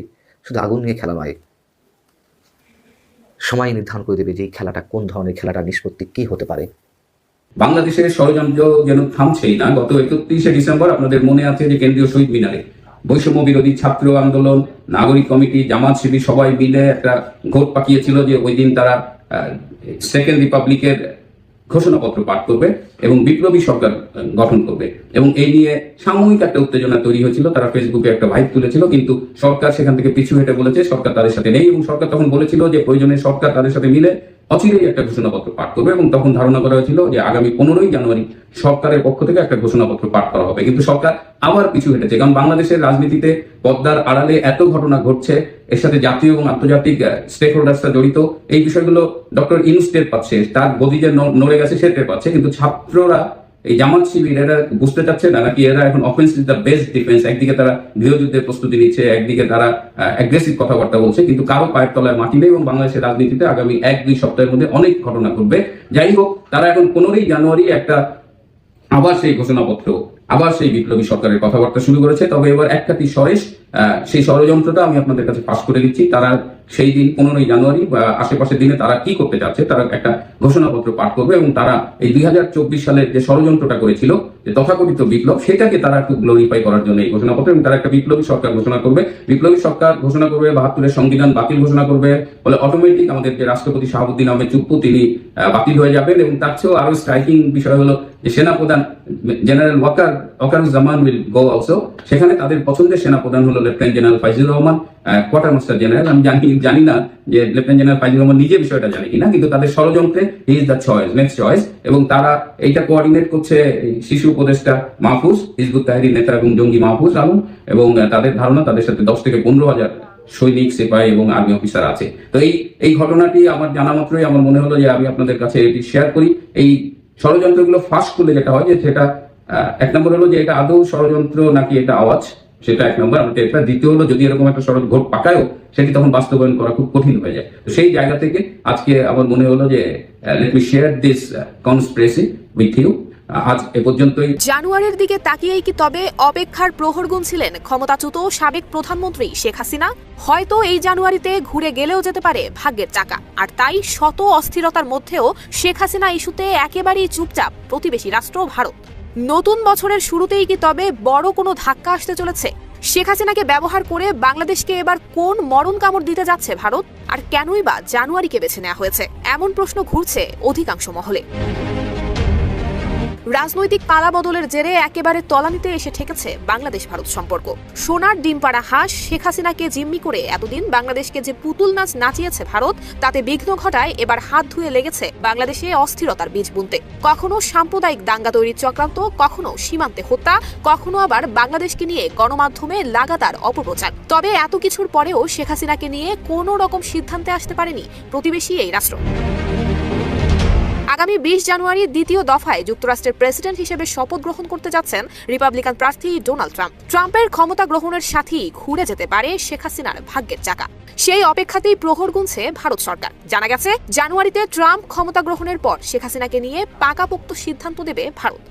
শুধু আগুন নিয়ে খেলা নয়, সময় নির্ধারণ করে দেবে যে এই খেলাটা কোন ধরনের, খেলাটা নিষ্পত্তি কি হতে পারে। বাংলাদেশের ষড়যন্ত্র যেন থামছেই না। গত ৩১শে ডিসেম্বর আপনাদের মনে আছে যে কেন্দ্রীয় শহীদ মিনারে বৈষম্য বিরোধী ছাত্র আন্দোলন, নাগরিক কমিটি, জামাত শিবির সবাই মিলে একটা ভোট পাকিয়েছিল যে ওই দিন তারা সেকেন্ড রিপাবলিকের ঘোষণাপত্র পাঠ করবে এবং বিপ্লবী সরকার গঠন করবে, এবং এই নিয়ে সাময়িক একটা উত্তেজনা তৈরি হয়েছিল। তারা ফেসবুকে একটা ভাইব তুলেছিল, কিন্তু সরকার সেখান থেকে পিছু হেঁটে বলেছে সরকার তাদের সাথে নেই, এবং সরকার তখন বলেছিল যে প্রয়োজনে সরকার তাদের সাথে মিলে অচিরেই একটা ঘোষণাপত্র পাঠ করবে, এবং তখন ধারণা করা হয়েছিল যে আগামী ১৫ই জানুয়ারি সরকারের পক্ষ থেকে একটা ঘোষণাপত্র পাঠ করা হবে। কিন্তু সরকার আবার পিছু হেঁটেছে, কারণ বাংলাদেশের রাজনীতিতে পদ্মার আড়ালে এত ঘটনা ঘটছে, এর সাথে জাতীয় এবং আন্তর্জাতিক স্টেক হোল্ডার্সরা জড়িত, এই বিষয়গুলো ডক্টর ইউনূস টের পাচ্ছে, তার গদি যে নড়ে গেছে সে টের পাচ্ছে, কিন্তু ছাত্ররা, এই জামাত শিবির, এরা বুঝতে চাচ্ছে না নাকি এরা এখন offence is the best defence. একদিকে তারা গৃহযুদ্ধের প্রস্তুতি নিচ্ছে, একদিকে তারা অ্যাগ্রেসিভ কথাবার্তা বলছে, কিন্তু কারো পায়ের তলায় মাটি নেই, এবং বাংলাদেশের রাজনীতিতে আগামী ১-২ সপ্তাহের মধ্যে অনেক ঘটনা ঘটবে। যাই হোক, তারা এখন ১৫ই জানুয়ারি একটা আবার সেই ঘোষণাপত্র, আবার সেই বিপ্লবী সরকারের কথাবার্তা শুরু করেছে। তবে এবার এক খাতি সরেশ, সেই ষড়যন্ত্রটা আমি আপনাদের কাছে ফাঁস করে দিচ্ছি। তারা সেই দিন ১৫ই জানুয়ারি বা আশেপাশের দিনে তারা কি করতে যাচ্ছে, তারা একটা ঘোষণাপত্র পাঠ করবে, এবং তারা এই ২০২৪ সালের যে ষড়যন্ত্রটা করেছিল, যে তথাকথিত বিপ্লব, সেটাকে তারা একটু গ্লোরিফাই করার জন্য এই ঘোষণাপত্র, এবং তারা একটা বিপ্লবী সরকার ঘোষণা করবে। বিপ্লবী সরকার ঘোষণা করবে, ৭২-এর সংবিধান বাতিল ঘোষণা করবে, ফলে অটোমেটিক আমাদের যে রাষ্ট্রপতি শাহাবুদ্দিন আহমেদ চুপ্পু, তিনি বাতিল হয়ে যাবেন। এবং তার চেয়েও আরো স্ট্রাইকিং বিষয় হলো যে সেনাপ্রধান general Wakeruzzaman will go also, সেখানে তাদের পছন্দের সেনাপ্রধান হলো lieutenant general Faizur Rahman, quarter master general. আমি জানি না যে লেফটেন্যান্ট জেনারেল ফাইজুর রহমান নিজে বিষয়টা জানে কিনা, কিন্তু তাদের ষড়যন্ত্রে he is the choice, next choice. এবং তারা এইটা কোঅর্ডিনেট করছে শিশু উপদেষ্টা মাহফুজ, হিজবুত তাহরীর নেতা এবং জঙ্গি মাহফুজ আলম, এবং তাদের ধারণা তাদের সাথে ১০ থেকে ১৫,০০০ সৈনিক, সিপাহী এবং আর্মি অফিসার আছে। তো এই ঘটনাটি আমার জানা মাত্রই আমার মনে হলো যে আমি আপনাদের কাছে এটি শেয়ার করি। এই ষড়যন্ত্রগুলো ফাঁস করলে যেটা হয় যে সেটা এক নম্বর হলো যে এটা আদৌ ষড়যন্ত্র নাকি এটা আওয়াজ, সেটা এক নম্বর। আমাদের একটা দ্বিতীয় হলো যদি এরকম একটা ষড়যন্ত্র ঘট পাকায়ও সেটি তখন বাস্তবায়ন করা খুব কঠিন হয়ে যায়। তো সেই জায়গা থেকে আজকে আমার মনে হলো যে let me share this conspiracy with you. আজ এ পর্যন্তই। জানুয়ারির দিকে তাকিয়েই কি তবে অপেক্ষার প্রহর গুনছিলেন ক্ষমতাচ্যুত সাবেক প্রধানমন্ত্রী শেখ হাসিনা? হয়তো এই জানুয়ারিতে ঘুরে গেলেও যেতে পারে ভাগ্যের চাকা। আর তাই শত অস্থিরতার মধ্যেও শেখ হাসিনা ইস্যুতে একেবারেই চুপচাপ প্রতিবেশী রাষ্ট্র ভারত। নতুন বছরের শুরুতেই কি তবে বড় কোনো ধাক্কা আসতে চলেছে? শেখ হাসিনাকে ব্যবহার করে বাংলাদেশকে এবার কোন মরণ কামড় দিতে যাচ্ছে ভারত? আর কেনই বা জানুয়ারিকে বেছে নেওয়া হয়েছে, এমন প্রশ্ন ঘুরছে অধিকাংশ মহলে। রাজনৈতিক পালা বদলের জেরে একেবারে তলানিতে এসে ঠেকেছে বাংলাদেশ ভারত সম্পর্ক। সোনার ডিম পাড়া হাঁস শেখ হাসিনাকে জিম্মি করে এতদিন বাংলাদেশকে যে পুতুল নাচ নাচিয়েছে ভারত, তাতে বিঘ্ন ঘটায় এবার হাত ধুয়ে লেগেছে বাংলাদেশে অস্থিরতার বীজ বুনতে। কখনো সাম্প্রদায়িক দাঙ্গা তৈরির চক্রান্ত, কখনো সীমান্তে হত্যা, কখনো আবার বাংলাদেশকে নিয়ে গণমাধ্যমে লাগাতার অপপ্রচার। তবে এত কিছুর পরেও শেখ হাসিনাকে নিয়ে কোনো রকম সিদ্ধান্তে আসতে পারেনি প্রতিবেশী এই রাষ্ট্র। আগামী 20 জানুয়ারি দ্বিতীয় দফায় যুক্তরাষ্ট্রের প্রেসিডেন্ট হিসেবে শপথ গ্রহণ করতে যাচ্ছেন রিপাবলিকান প্রার্থী ডোনাল্ড ট্রাম্প। ট্রাম্পের ক্ষমতা গ্রহণের সাথেই ঘুরে যেতে পারে শেখ হাসিনার ভাগ্যের চাকা। সেই অপেক্ষাতেই প্রহর গুনছে ভারত সরকার। জানা গেছে জানুয়ারিতে ট্রাম্প ক্ষমতা গ্রহণের পর শেখ হাসিনাকে নিয়ে পাকাপোক্ত সিদ্ধান্ত দেবে ভারত।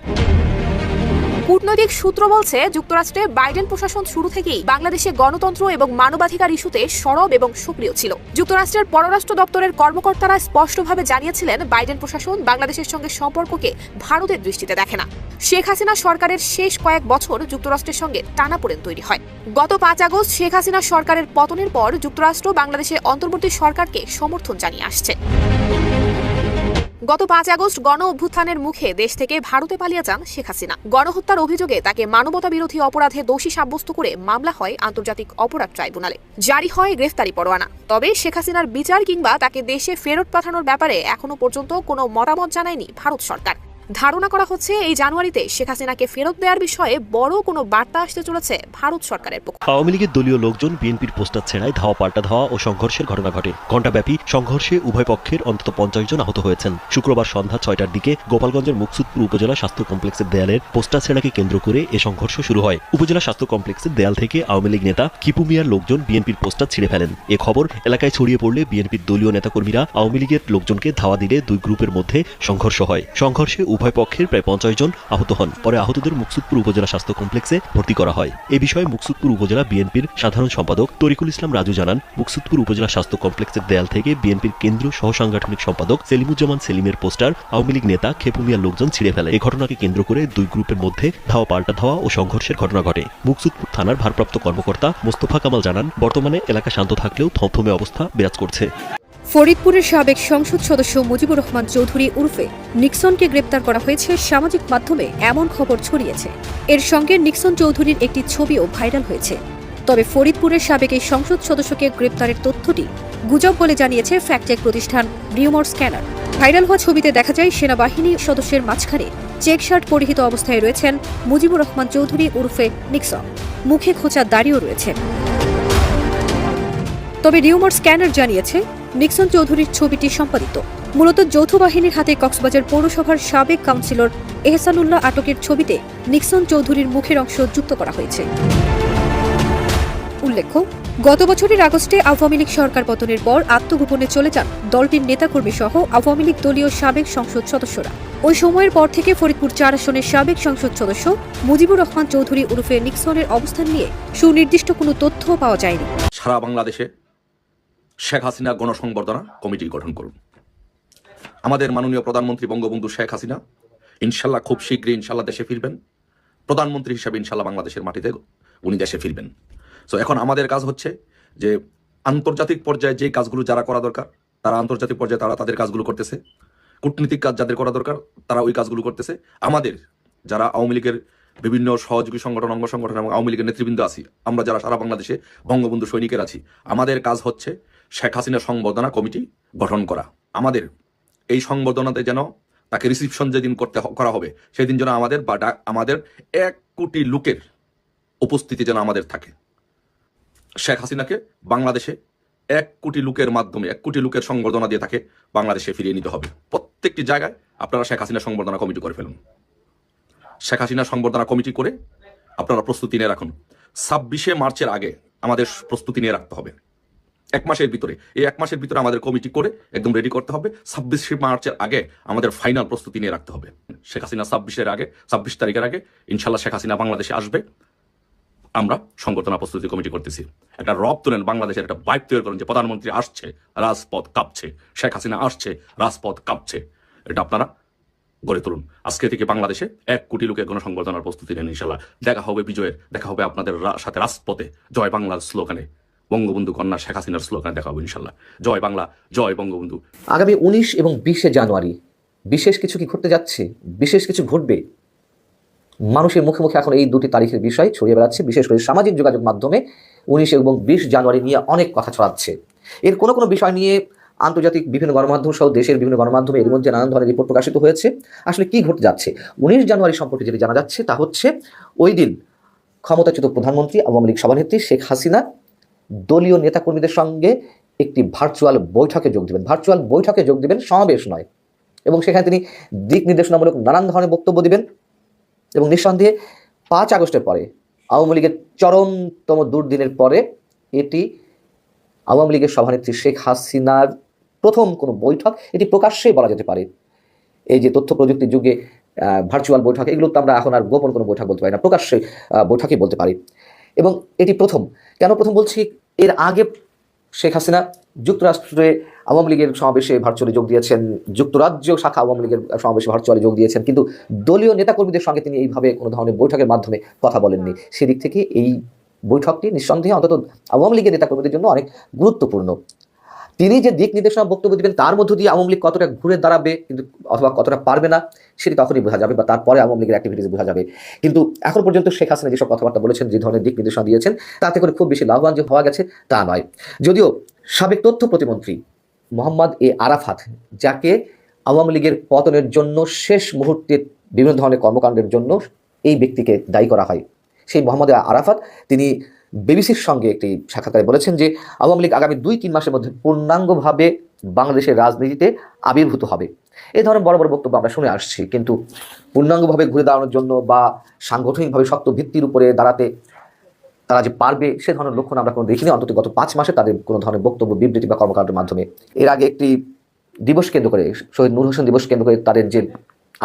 কূটনৈতিক সূত্র বলছে যুক্তরাষ্ট্রে বাইডেন প্রশাসন শুরু থেকেই বাংলাদেশে গণতন্ত্র এবং মানবাধিকার ইস্যুতে সরব এবং সক্রিয় ছিল। যুক্তরাষ্ট্রের পররাষ্ট্র দপ্তরের কর্মকর্তারা স্পষ্টভাবে জানিয়েছিলেন বাইডেন প্রশাসন বাংলাদেশের সঙ্গে সম্পর্ককে ভারতের দৃষ্টিতে দেখে না। শেখ হাসিনা সরকারের শেষ কয়েক বছর যুক্তরাষ্ট্রের সঙ্গে টানাপোড়েন তৈরি হয়। গত 5 আগস্ট শেখ হাসিনা সরকারের পতনের পর যুক্তরাষ্ট্র বাংলাদেশে অন্তর্বর্তী সরকারকে সমর্থন জানিয়ে আসছে। গত 5 আগস্ট গণ অভ্যুত্থানের মুখে দেশ থেকে ভারতে পালিয়ে যান শেখ হাসিনা। গণহত্যার অভিযোগে তাকে মানবতা বিরোধী অপরাধে দোষী সাব্যস্ত করে মামলা হয় আন্তর্জাতিক অপরাধ ট্রাইব্যুনালে। জারি হয় গ্রেফতারি পরোয়ানা। তবে শেখ হাসিনার বিচার কিংবা তাকে দেশে ফেরত পাঠানোর ব্যাপারে এখনো পর্যন্ত কোনো মতামত জানায়নি ভারত সরকার। ধারণা করা হচ্ছে এই জানুয়ারিতে শেখ হাসিনাকে ফেরত দেওয়ার বিষয়ে বড় কোনো বার্তা আসতে চলেছে ভারত সরকারের পক্ষ। আওয়ামী লীগের দলীয় লোকজন বিএনপির পোস্টার ছেড়ায় ধাওয়া পাল্টা ধাওয়া ও সংঘর্ষের ঘটনা ঘটে। ঘণ্টাব্যাপী সংঘর্ষে উভয় পক্ষের অন্তত 50 জন আহত হয়েছেন। শুক্রবার সন্ধ্যা 6টার দিকে গোপালগঞ্জের মুকসুদপুর উপজেলা স্বাস্থ্য কমপ্লেক্সের দেয়ালের পোস্টার ছেড়াকে কেন্দ্র করে এ সংঘর্ষ শুরু হয়। উপজেলা স্বাস্থ্য কমপ্লেক্সের দেয়াল থেকে আওয়ামী লীগ নেতা কিপু মিয়ার লোকজন বিএনপির পোস্টার ছিঁড়ে ফেলেন। এ খবর এলাকায় ছড়িয়ে পড়লে বিএনপির দলীয় নেতাকর্মীরা আওয়ামী লীগের লোকজনকে ধাওয়া দিলে দুই গ্রুপের মধ্যে সংঘর্ষ হয়। সংঘর্ষে উভয় পক্ষের প্রায় 50 জন আহত হন। পরে আহতদের মুকসুদপুর উপজেলা স্বাস্থ্য কমপ্লেক্সে ভর্তি করা হয়। এ বিষয়ে মুকসুদপুর উপজেলা বিএনপির সাধারণ সম্পাদক তরিকুল ইসলাম রাজু জানান, মুকসুদপুর উপজেলা স্বাস্থ্য কমপ্লেক্সের দেয়াল থেকে বিএনপির কেন্দ্রীয় সহ সাংগঠনিক সম্পাদক সেলিমুজ্জামান সেলিমের পোস্টার আওয়ামী লীগ নেতা খেপু মিয়ার লোকজন ছিঁড়ে ফেলে। এই ঘটনাকে কেন্দ্র করে দুই গ্রুপের মধ্যে ধাওয়া পাল্টা ধাওয়া ও সংঘর্ষের ঘটনা ঘটে। মুকসুদপুর থানার ভারপ্রাপ্ত কর্মকর্তা মোস্তফা কামাল জানান, বর্তমানে এলাকা শান্ত থাকলেও থমথমে অবস্থা বিরাজ করছে। ফরিদপুরের সাবেক সংসদ সদস্য মুজিবুর রহমান চৌধুরী উর্ফে নিক্সনকে গ্রেপ্তার করা হয়েছে সামাজিক মাধ্যমে এমন খবর ছড়িয়েছে। এর সঙ্গে নিক্সন চৌধুরীর একটি ছবিও ভাইরাল হয়েছে। তবে ফরিদপুরের সাবেক এই সংসদ সদস্যকে গ্রেপ্তারের তথ্যটি গুজব বলে জানিয়েছে ফ্যাক্ট-চেক প্রতিষ্ঠান রিউমার স্ক্যানার। ভাইরাল হওয়া ছবিতে দেখা যায় সেনাবাহিনী সদস্যের মাঝখানে চেক শার্ট পরিহিত অবস্থায় রয়েছেন মুজিবুর রহমান চৌধুরী উর্ফে নিক্সন। মুখে খোঁচা দাড়িও রয়েছে। তবে রিউমার স্ক্যানার জানিয়েছে নিক্সন চৌধুরীর ছবিটি সম্পাদিত। মূলত যৌথ বাহিনীর হাতে কক্সবাজার পৌরসভার সাবেক কাউন্সিলর এহসানুল্লাহ আটকের ছবিতে নিক্সন চৌধুরীর মুখের অংশ যুক্ত করা হয়েছে। উল্লেখ্য, গত বছরের আগস্টে আওয়ামী লীগ সরকার পতনের পর আত্মগোপনে চলে যান দলটির নেতাকর্মী সহ আওয়ামী লীগ দলীয় সাবেক সংসদ সদস্যরা। ওই সময়ের পর থেকে ফরিদপুর 4 আসনের সাবেক সংসদ সদস্য মুজিবুর রহমান চৌধুরী উর্ফে নিক্সনের অবস্থান নিয়ে সুনির্দিষ্ট কোনো তথ্য পাওয়া যায়নি। সারা বাংলাদেশে শেখ হাসিনা গণসংবর্ধনা কমিটি গঠন করুন। আমাদের মাননীয় প্রধানমন্ত্রী বঙ্গবন্ধু শেখ হাসিনা ইনশাল্লাহ খুব শীঘ্রই ইনশাল্লাহ দেশে ফিরবেন। প্রধানমন্ত্রী হিসেবে ইনশাল্লাহ বাংলাদেশের মাটিতে উনি দেশে ফিরবেন। সো এখন আমাদের কাজ হচ্ছে যে আন্তর্জাতিক পর্যায়ে যে কাজগুলো যারা করা দরকার তারা আন্তর্জাতিক পর্যায়ে তারা তাদের কাজগুলো করতেছে। কূটনীতিক কাজ যাদের করা দরকার তারা ওই কাজগুলো করতেছে। আমাদের যারা আওয়ামী লীগের বিভিন্ন সহযোগী সংগঠন, অঙ্গ সংগঠন এবং আওয়ামী লীগের নেতৃবৃন্দ আছি, আমরা যারা সারা বাংলাদেশে বঙ্গবন্ধু সৈনিকের আছি, আমাদের কাজ হচ্ছে শেখ হাসিনা সংবর্ধনা কমিটি গঠন করা। আমাদের এই সংবর্ধনাতে যেন তাকে রিসিপশন যেদিন করা হবে সেদিন যেন আমাদের 1 কোটি লোকের উপস্থিতি যেন আমাদের থাকে। শেখ হাসিনাকে বাংলাদেশে 1 কোটি লোকের মাধ্যমে 1 কোটি লোকের সংবর্ধনা দিয়ে তাকে বাংলাদেশে ফিরিয়ে নিতে হবে। প্রত্যেকটি জায়গায় আপনারা শেখ হাসিনা সংবর্ধনা কমিটি করে ফেলুন। শেখ হাসিনা সংবর্ধনা কমিটি করে আপনারা প্রস্তুতি নিয়ে রাখুন। 26শে মার্চের আগে আমাদের প্রস্তুতি নিয়ে রাখতে হবে। 1 মাসের ভিতরে, এই 1 মাসের ভিতরে আমাদের কমিটি করে একদম রেডি করতে হবে। 26শে মার্চের আগে আমাদের ফাইনাল প্রস্তুতি নিয়ে রাখতে হবে। শেখ হাসিনা 26 তারিখের আগে ইনশাল্লাহ শেখ হাসিনা বাংলাদেশে আসবে। আমরা সংবর্ধনা প্রস্তুতি কমিটি করতেছি। একটা রব তুলেন, বাংলাদেশের একটা ভাইব তৈরি করেন যে প্রধানমন্ত্রী আসছে, রাজপথ কাঁপছে, শেখ হাসিনা আসছে, রাজপথ কাঁপছে। এটা আপনারা গড়ে তুলুন। আজকে থেকে বাংলাদেশে 1 কোটি লোকের গণসংবর্ধনার প্রস্তুতি নেন ইনশাল্লাহ। দেখা হবে বিজয়ের, দেখা হবে আপনাদের সাথে রাজপথে, জয় বাংলার স্লোগানে, বঙ্গবন্ধু কন্যা শেখ হাসিনার স্লোগানে দেখা হবে ইনশাল্লাহ। জয় বাংলা, জয় বঙ্গবন্ধু। আগামী 19 এবং 20শে জানুয়ারি বিশেষ কিছু কি ঘটতে যাচ্ছে, বিশেষ কিছু ঘটবে। মানুষের মুখে মুখে এখন এই দুটি তারিখের বিষয় ছড়িয়ে বেড়াচ্ছে, বিশেষ করে সামাজিক যোগাযোগ মাধ্যমে 19 এবং 20 জানুয়ারি নিয়ে অনেক কথা ছড়াচ্ছে। এর কোনো কোনো বিষয় নিয়ে আন্তর্জাতিক বিভিন্ন গণমাধ্যম সহ দেশের বিভিন্ন গণমাধ্যমে এর মধ্যে নানান ধরনের রিপোর্ট প্রকাশিত হয়েছে। আসলে কি ঘটতে যাচ্ছে 19 জানুয়ারি সম্পর্কে যেটি জানা যাচ্ছে তা হচ্ছে ওই দিন ক্ষমতাচ্যুত প্রধানমন্ত্রী আওয়ামী লীগ সভানেত্রী শেখ হাসিনা দলীয় নেতাকর্মীদের সঙ্গে একটি ভার্চুয়াল বৈঠকে যোগ দেবেন। ভার্চুয়াল বৈঠকে যোগ দেবেন, সমাবেশ নয়। এবং সেখানে তিনি দিক নির্দেশনামূলক নানান ধরনের বক্তব্য দিবেন। এবং নিঃসন্দেহে 5 আগস্টের পরে, আওয়ামী লীগের চরমতম দুর্দিনের পরে এটি আওয়ামী লীগের সভানেত্রী শেখ হাসিনার প্রথম কোনো বৈঠক, এটি প্রকাশ্যেই বলা যেতে পারে। এই যে তথ্য প্রযুক্তির যুগে ভার্চুয়াল বৈঠক, এগুলো তো আমরা এখন আর গোপন কোনো বৈঠক বলতে পারি না, প্রকাশ্যে বৈঠকই বলতে পারি। এবং এটি প্রথম। কেন প্রথম বলছি, এর আগে শেখ হাসিনা যুক্তরাষ্ট্রে আওয়ামী লীগের সমাবেশে ভার্চুয়ালি যোগ দিয়েছেন, যুক্তরাজ্য শাখা আওয়ামী লীগের সমাবেশে ভার্চুয়ালি যোগ দিয়েছেন, কিন্তু দলীয় নেতাকর্মীদের সঙ্গে তিনি এইভাবে কোনো ধরনের বৈঠকের মাধ্যমে কথা বলেননি। সেদিক থেকে এই বৈঠকটি নিঃসন্দেহে অন্তত আওয়ামী লীগের নেতাকর্মীদের জন্য অনেক গুরুত্বপূর্ণ। তিনি যে দিক নির্দেশনা বক্তব্য দেবেন তার মধ্য দিয়ে আওয়ামী লীগ কতটা ঘুরে দাঁড়াবে কিন্তু অথবা কতটা পারবে না সেটি তখনই বোঝা যাবে, বা তারপরে আওয়ামী লীগের অ্যাক্টিভিটিস বোঝা যাবে। কিন্তু এখন পর্যন্ত শেখ হাসিনা যেসব কথাবার্তা বলেছেন, যে ধরনের দিক নির্দেশনা দিয়েছেন, তাতে করে খুব বেশি লাভবান যে হওয়া গেছে তা নয়। যদিও সাবেক তথ্য প্রতিমন্ত্রী মোহাম্মদ এ আরাফাত, যাকে আওয়ামী লীগের পতনের জন্য শেষ মুহূর্তে বিভিন্ন ধরনের কর্মকাণ্ডের জন্য এই ব্যক্তিকে দায়ী করা হয়, সেই মোহাম্মদ আরাফাত তিনি বিবিসির সঙ্গে একটি সাক্ষাৎকারে বলেছেন যে আওয়ামী লীগ আগামী 2-3 মাসের মধ্যে পূর্ণাঙ্গভাবে বাংলাদেশের রাজনীতিতে আবির্ভূত হবে। এই ধরনের বড় বড় বক্তব্য আমরা শুনে আসছি, কিন্তু পূর্ণাঙ্গভাবে ঘুরে দাঁড়ানোর জন্য বা সাংগঠনিকভাবে শক্ত ভিত্তির উপরে দাঁড়াতে তারা যে পারবে সে ধরনের লক্ষণ আমরা কোনো দেখিনি, অন্তত গত 5 মাসে তাদের কোনো ধরনের বক্তব্য, বিবৃতি বা কর্মকাণ্ডের মাধ্যমে। এর আগে একটি দিবস কেন্দ্র করে, শহীদ নূর হোসেন দিবস কেন্দ্র করে তাদের যে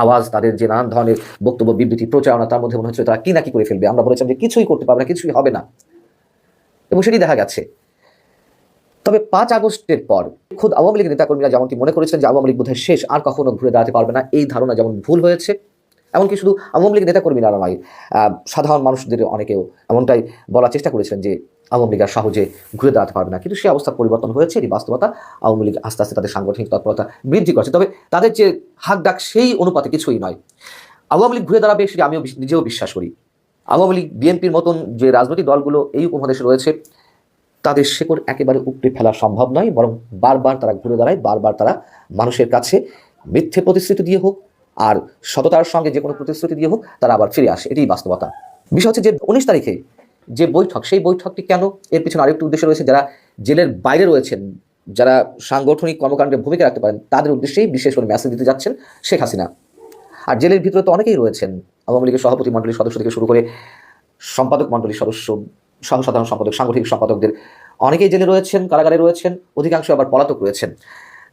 আওয়াজ, তাদের যে নানান ধরনের বক্তব্য, বিবৃতি, প্রচারণা, তার মধ্যে মনে হচ্ছে তারা কি না কি করে ফেলবে। আমরা বলেছিলাম যে কিছুই করতে পারবে না, কিছুই হবে না, এবং সেটি দেখা গেছে। তবে 5 আগস্টের পর খোদ আওয়ামী লীগের নেতাকর্মীরা যেমনটি মনে করেছেন যে আওয়ামী লীগ বোধহয় শেষ, আর কখনো ঘুরে দাঁড়াতে পারবে না, এই ধারণা যেমন ভুল হয়েছে, এমনকি শুধু আওয়ামী লীগের নেতাকর্মীরা নয়, সাধারণ মানুষদের অনেকেও এমনটাই বলার চেষ্টা করেছিলেন যে আওয়ামী লীগ আর সহজে ঘুরে দাঁড়াতে পারবে না। কিন্তু সেই অবস্থা পরিবর্তন হয়েছে, এই বাস্তবতা। আওয়ামী লীগ আস্তে আস্তে তাদের সাংগঠনিক তৎপরতা বৃদ্ধি করছে, তবে তাদের যে হাক ডাক সেই অনুপাতে কিছুই নয়। আওয়ামী লীগ ঘুরে দাঁড়াবে সেটি আমিও নিজেও বিশ্বাস করি। আওয়ামী লীগ, বিএনপির মতন যে রাজনৈতিক দলগুলো এই উপমহাদেশে রয়েছে, তাদের শেকড় একেবারে উপড়ে ফেলা সম্ভব নয়, বরং বারবার তারা ঘুরে দাঁড়ায়, বারবার তারা মানুষের কাছে মিথ্যে প্রতিশ্রুতি দিয়ে হোক আর সততার সঙ্গে যে কোনো প্রতিশ্রুতি দিয়ে হোক তারা আবার ফিরে আসে, এটাই বাস্তবতা। বিষয় হচ্ছে যে 19 তারিখে যে বৈঠক, সেই বৈঠকটি কেন, এর পিছনে আরেকটি উদ্দেশ্য রয়েছে। যারা জেলের বাইরে রয়েছেন, যারা সাংগঠনিক কর্মকাণ্ডে ভূমিকা রাখতে পারেন, তাদের উদ্দেশ্যেই বিশেষ করে মেসেজ দিতে যাচ্ছেন শেখ হাসিনা। আর জেলের ভিতরে তো অনেকেই রয়েছেন, আওয়ামী লীগের সভাপতি মণ্ডলীর সদস্য থেকে শুরু করে সম্পাদক মণ্ডলীর সদস্য, সহ সাধারণ সম্পাদক, সাংগঠনিক সম্পাদকদের অনেকেই জেলে রয়েছেন, কারাগারে রয়েছেন, অধিকাংশ আবার পলাতক রয়েছেন।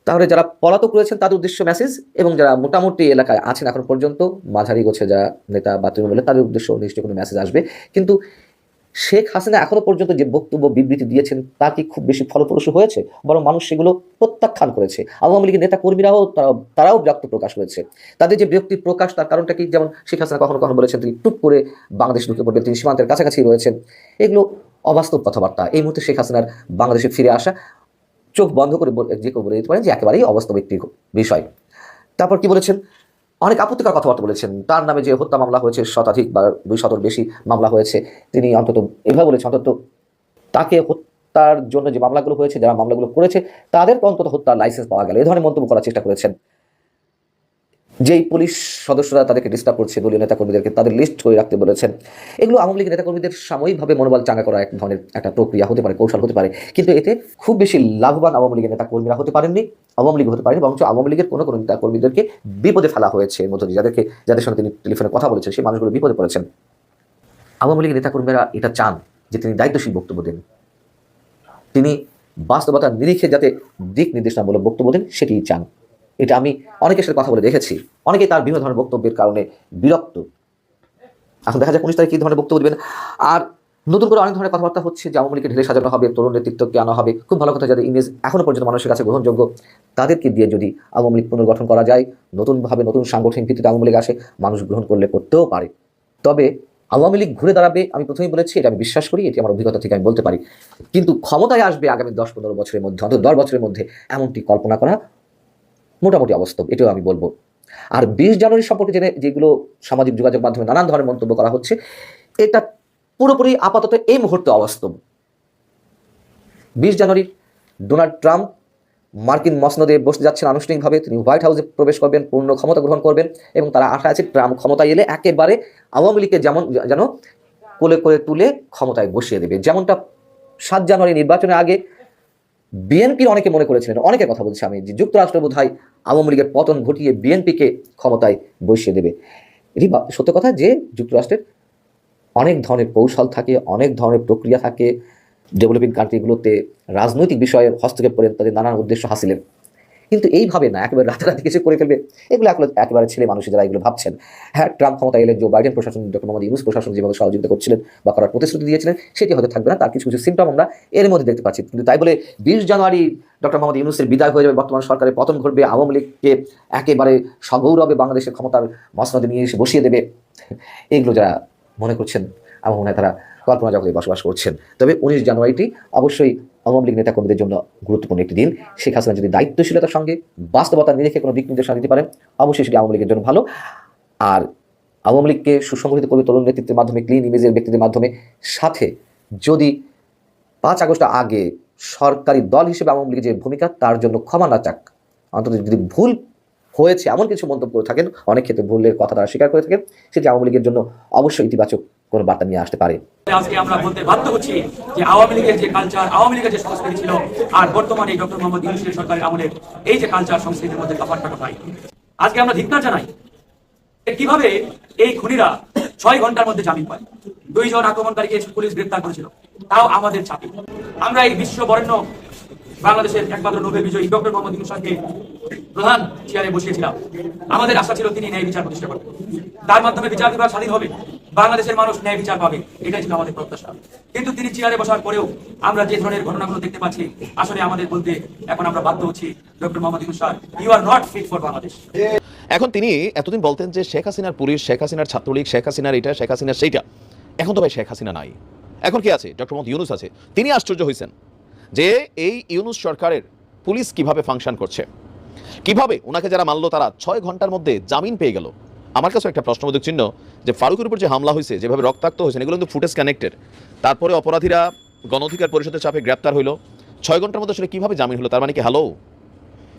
তাহলে যারা পলাতক রয়েছেন তাদের উদ্দেশ্য মেসেজ, এবং যারা মোটামুটি এলাকায় আছেন এখন পর্যন্ত, মাঝারি গোছে যারা নেতা বা তৃণমূলের, তাদের উদ্দেশ্য নিশ্চয়ই কোনো মেসেজ আসবে। কিন্তু শেখ হাসিনা এখনো পর্যন্ত যে বক্তব্য, বিবৃতি দিয়েছেন তা কি খুব বেশি ফলপ্রসূ হয়েছে? বরং মানুষ সেগুলো প্রত্যাখ্যান করেছে। আওয়ামী লীগের নেতা কর্মীরাও তারাও বিরক্ত প্রকাশ করেছে। তাদের যে বিরক্তির প্রকাশ, তার কারণটা কি? যেমন শেখ হাসিনা কখনো কখনো বলেছেন তিনি টুপ করে বাংলাদেশ ঢুকে পড়বেন, তিনি সীমান্তের কাছাকাছি রয়েছেন। এগুলো অবাস্তব কথাবার্তা। এই মুহূর্তে শেখ হাসিনার বাংলাদেশে ফিরে আসা চোখ বন্ধ করে যে কেউ বলে দিতে পারেন যে একেবারেই অবাস্তব একটি বিষয়। তারপর কি বলেছেন? অনেক আপত্তিকর কথাবার্তা বলেছেন। তার নামে যে হত্যা মামলা হয়েছে, শতাধিক বা 200-র বেশি মামলা হয়েছে, তিনি অন্তত এভাবে বলেছেন, অন্তত তাকে হত্যার জন্য যে মামলাগুলো হয়েছে, যারা মামলাগুলো করেছে তাদের অন্তত হত্যার লাইসেন্স পাওয়া গেল, এ ধরনের মন্তব্য করার চেষ্টা করেছেন। যেই পুলিশ সদস্যরা তাদেরকে ডিস্টার্ব করছে দলীয় নেতাকর্মীদেরকে তাদের লিস্ট করে রাখতে বলেছেন, এগুলো আওয়ামী লীগের নেতাকর্মীদের সাময়িকভাবে মনোবল চাঙ্গা করা এক ধরনের একটা প্রক্রিয়া হতে পারে, কৌশল হতে পারে, কিন্তু এতে খুব বেশি লাভবান আওয়ামী লীগের নেতাকর্মীরা হতে পারেননি, আওয়ামী লীগ হতে পারেনি, বরং আওয়ামী লীগের কোনো কোনো নেতাকর্মীদেরকে বিপদে ফেলা হয়েছে। এর মধ্যে যাদের সঙ্গে তিনি টেলিফোনে কথা বলেছেন সেই মানুষগুলো বিপদে পড়েছেন। আওয়ামী লীগের নেতাকর্মীরা এটা চান যে তিনি দায়িত্বশীল বক্তব্য দেন, তিনি বাস্তবতার নিরিখে যাতে দিক নির্দেশনামূলক বক্তব্য দেন সেটিই চান। এটা আমি অনেকের সাথে কথা বলে দেখেছি, অনেকেই তার বিভিন্ন ধরনের বক্তব্যের কারণে বিরক্ত। এখন দেখা যায় 19 তারিখে কী ধরনের বক্তব্য দেবেন। আর নতুন করে অনেক ধরনের কথাবার্তা হচ্ছে যে আওয়ামী লীগকে ঢেলে সাজানো হবে, তরুণ নেতৃত্বকে আনা হবে, খুব ভালো কথা, যাদের ইমেজ এখনো পর্যন্ত মানুষের কাছে গ্রহণযোগ্য তাদেরকে দিয়ে যদি আওয়ামী লীগ পুনর্গঠন করা যায়, নতুনভাবে নতুন সাংগঠনিক ভিত্তিতে আওয়ামী লীগ আসে, মানুষ গ্রহণ করলে করতেও পারে। তবে আওয়ামী লীগ ঘুরে দাঁড়াবে আমি প্রথমেই বলেছি, এটা আমি বিশ্বাস করি, এটি আমার অভিজ্ঞতা থেকে আমি বলতে পারি, কিন্তু ক্ষমতায় আসবে আগামী 10-15 বছরের মধ্যে, অন্তত 10 বছরের মধ্যে, এমনটি কল্পনা করা মোটামুটি অবাস্তব, এটাও আমি বলবো। আর 20 জানুয়ারি সম্পর্কে যেগুলো সামাজিক যোগাযোগ মাধ্যমে নানান ধরনের মন্তব্য করা হচ্ছে, এটা পুরোপুরি আপাতত এই মুহূর্তে অবাস্তব। 20 জানুয়ারি ডোনাল্ড ট্রাম্প মার্কিন মসনদে বসতে যাচ্ছেন আনুষ্ঠানিকভাবে, তিনি হোয়াইট হাউসে প্রবেশ করবেন, পূর্ণ ক্ষমতা গ্রহণ করবেন, এবং তারা আশা আছে ট্রাম্প ক্ষমতায় এলে একেবারে আওয়ামী লীগকে যেন কোলে করে তুলে ক্ষমতায় বসিয়ে দেবে। যেমনটা 7 জানুয়ারি নির্বাচনের আগে বিএনপির অনেকে মনে করেছিলেন, অনেকের কথা বলছি আমি, যে যুক্তরাষ্ট্র বোধহয় আওয়ামী লীগের পতন ঘটিয়ে বিএনপিকে ক্ষমতায় বসিয়ে দেবে। এটি সত্য কথা যে যুক্তরাষ্ট্রের অনেক ধরনের কৌশল থাকে, অনেক ধরনের প্রক্রিয়া থাকে, ডেভেলপিং কান্ট্রিগুলোতে রাজনৈতিক বিষয়ে হস্তক্ষেপ করেন তাদের নানান উদ্দেশ্য হাসিলের, কিন্তু এইভাবে না একেবারে রাতারাতি কিছু করে ফেলবে, এগুলো একেবারে ছেলে মানুষ যারা এগুলো ভাবছেন। হ্যাঁ, ট্রাম্প ক্ষমতা এলে জো বাইডেন প্রশাসন, ডক্টর মোহাম্মদ ইউনূস প্রশাসন যেভাবে সহযোগিতা করছিলেন বা করার প্রতিশ্রুতি দিয়েছিলেন সেটি হয়তো থাকবে না, তার কিছু কিছু সিমটম আমরা এর মধ্যে দেখতে পাচ্ছি। কিন্তু তাই বলে 20 জানুয়ারি ডক্টর মোহাম্মদ ইউনূসের বিদায় হয়ে যাবে, বর্তমান সরকারের পতন ঘটবে, আওয়ামী লীগকে একেবারে সগৌরবে বাংলাদেশের ক্ষমতার মসনদে নিয়ে এসে বসিয়ে দেবে, এগুলো যারা মনে করছেন আমার মনে হয় তারা কল্পনা জগতে বসবাস করছেন। তবে 19 জানুয়ারিটি অবশ্যই আওয়ামী লীগ নেতাকর্মীদের জন্য গুরুত্বপূর্ণ একটি দিন। শেখ হাসিনা যদি দায়িত্বশীলতার সঙ্গে বাস্তবতার নিরিখে কোনো দিক নির্দেশনা দিতে পারেন, অবশ্যই সেটি আওয়ামী লীগের জন্য ভালো। আর আওয়ামী লীগকে সুসংগঠিত করবে তরুণ নেতৃত্বের মাধ্যমে, ক্লিন ইমেজের ব্যক্তিদের মাধ্যমে, সাথে যদি 5 আগস্ট আগে সরকারি দল হিসেবে আওয়ামী লীগের যে ভূমিকা তার জন্য ক্ষমা না চাক, অন্তত যদি ভুল হয়েছে এমন কিছু মন্তব্য করে থাকেন, অনেক ক্ষেত্রে ভুলের কথা তারা স্বীকার করে থাকেন, সেটি আওয়ামী লীগের জন্য অবশ্যই ইতিবাচক কোনো বার্তা নিয়ে আসতে পারে। আজকে আমরা বলতে বাধ্য হচ্ছি যে আওয়ামী লীগের যে কালচার, আওয়ামী লীগের যে সংস্কৃতি ছিল আর বর্তমানে ডক্টর মোহাম্মদ ইউনূসের সরকারের আমলের এই যে কালচার সংস্কৃতির মধ্যে তফাৎটা কোথায়। আজকে আমরা ধিক্কার জানাই কিভাবে এই খুনিরা 6 ঘন্টার মধ্যে জামিন পায়। 2 জন আক্রমণকারীকে পুলিশ গ্রেফতার করেছিল, তাও আমাদের চাপে। আমরা এই বিশ্ব বরেণ্য বাংলাদেশের একমাত্র নোবেল বিজয়ী ডক্টর মোহাম্মদ ইউনূসকে প্রধান চেয়ারে বসিয়েছিলাম। আমাদের আশা ছিল তিনি ন্যায় বিচার প্রতিষ্ঠা করবেন, তার মাধ্যমে বিচার বিভাগ স্বাধীন হবে, বাংলাদেশের মানুষ ন্যায় বিচার পাবে, এটাই ছিল আমাদের প্রত্যাশা। কিন্তু তিনি চেয়ারে বসার পরেও আমরা যে ধরনের ঘটনাগুলো দেখতে পাচ্ছি, আসলে আমাদের বলতে এখন আমরা বাধ্য হচ্ছি doctor Mohammad Yunus sir, you are not fit for Bangladesh. এখন তিনি এতদিন বলতেন যে শেখ হাসিনার পুলিশ, শেখ হাসিনার ছাত্রলীগ, শেখ হাসিনার এটা, শেখ হাসিনার সেইটা। এখন তো ভাই শেখ হাসিনা নাই, এখন কি আছে? ডক্টর মোহাম্মদ ইউনূস আছে। তিনি আশ্চর্য হয়েছেন যে এই ইউনূস সরকারের পুলিশ কিভাবে ফাংশন করছে, কিভাবে ওনাকে যারা মানলো তারা 6 ঘন্টার মধ্যে জামিন পেয়ে গেল। আমার কাছে একটা প্রশ্নবোধক চিহ্ন যে ফারুকের উপর যে হামলা হয়েছে, যেভাবে রক্তাক্ত হয়েছে, এগুলো কিন্তু ফুটেজ কানেক্টেড। তারপরে অপরাধীরা গণ অধিকার পরিষদের চাপে গ্রেপ্তার হইল, 6 ঘন্টার মধ্যে আসলে কীভাবে জামিন হলো? তার মানে কি হ্যালো?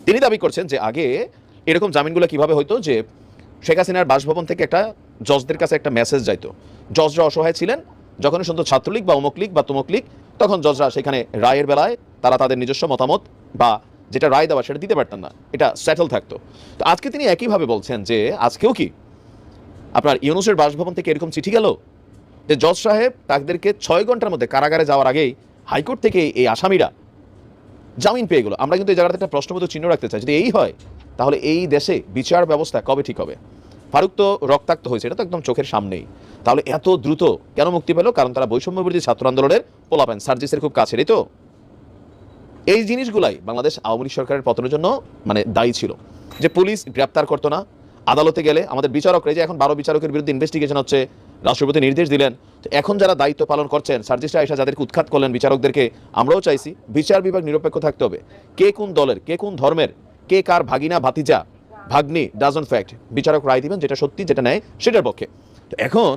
তিনি দাবি করছেন যে আগে এরকম জামিনগুলো কীভাবে হইতো, যে শেখ হাসিনার বাসভবন থেকে একটা জজদের কাছে একটা মেসেজ যাইতো, জজরা অসহায় ছিলেন, যখনই শুনতো ছাত্রলীগ বা অমুক লীগ বা তমুক লীগ, তখন জজরা সেখানে রায়ের বেলায় তারা তাদের নিজস্ব মতামত বা যেটা রায় দেওয়া সেটা দিতে পারতেন না, এটা সেটেল থাকতো। তো আজকে তিনি একইভাবে বলছেন যে আজকেও কি আপনার ইউনূসের বাসভবন থেকে এরকম চিঠি গেল যে জজ সাহেব তাদেরকে 6 ঘন্টার মধ্যে কারাগারে যাওয়ার আগেই হাইকোর্ট থেকে এই আসামিরা জামিন পেয়ে গেল। আমরা কিন্তু এই জায়গাতে একটা প্রশ্নবোধক চিহ্ন রাখতে চাই, যদি এই হয় তাহলে এই দেশে বিচার ব্যবস্থা কবে ঠিক হবে? ফারুক তো রক্তাক্ত হয়েছে, এটা তো একদম চোখের সামনেই, তাহলে এত দ্রুত কেন মুক্তি পেল? কারণ তারা বৈষম্যবিরোধী ছাত্র আন্দোলনের পোলাপেন সার্জিসের খুব কাছেরই তো। এই জিনিসগুলাই বাংলাদেশ আওয়ামী লীগ সরকারের পতনের জন্য মানে দায়ী ছিল, যে পুলিশ গ্রেপ্তার করতো না, আদালতে গেলে আমাদের বিচারকরা, যে এখন 12 বিচারকের বিরুদ্ধে ইনভেস্টিগেশন হচ্ছে, রাষ্ট্রপতি নির্দেশ দিলেন, তো এখন যারা দায়িত্ব পালন করছেন, সার্জিস্টরা আইসা যাদেরকে উৎখাত করলেন বিচারকদেরকে, আমরাও চাইছি বিচার বিভাগ নিরপেক্ষ থাকতে হবে। কে কোন দলের, কে কোন ধর্মের, কে কার ভাগিনা ভাতিজা ভাগ্নি ডাজন্ট ফ্যাক্ট, বিচারক রায় দিবেন যেটা সত্যি, যেটা ন্যায়, সেটার পক্ষে। তো এখন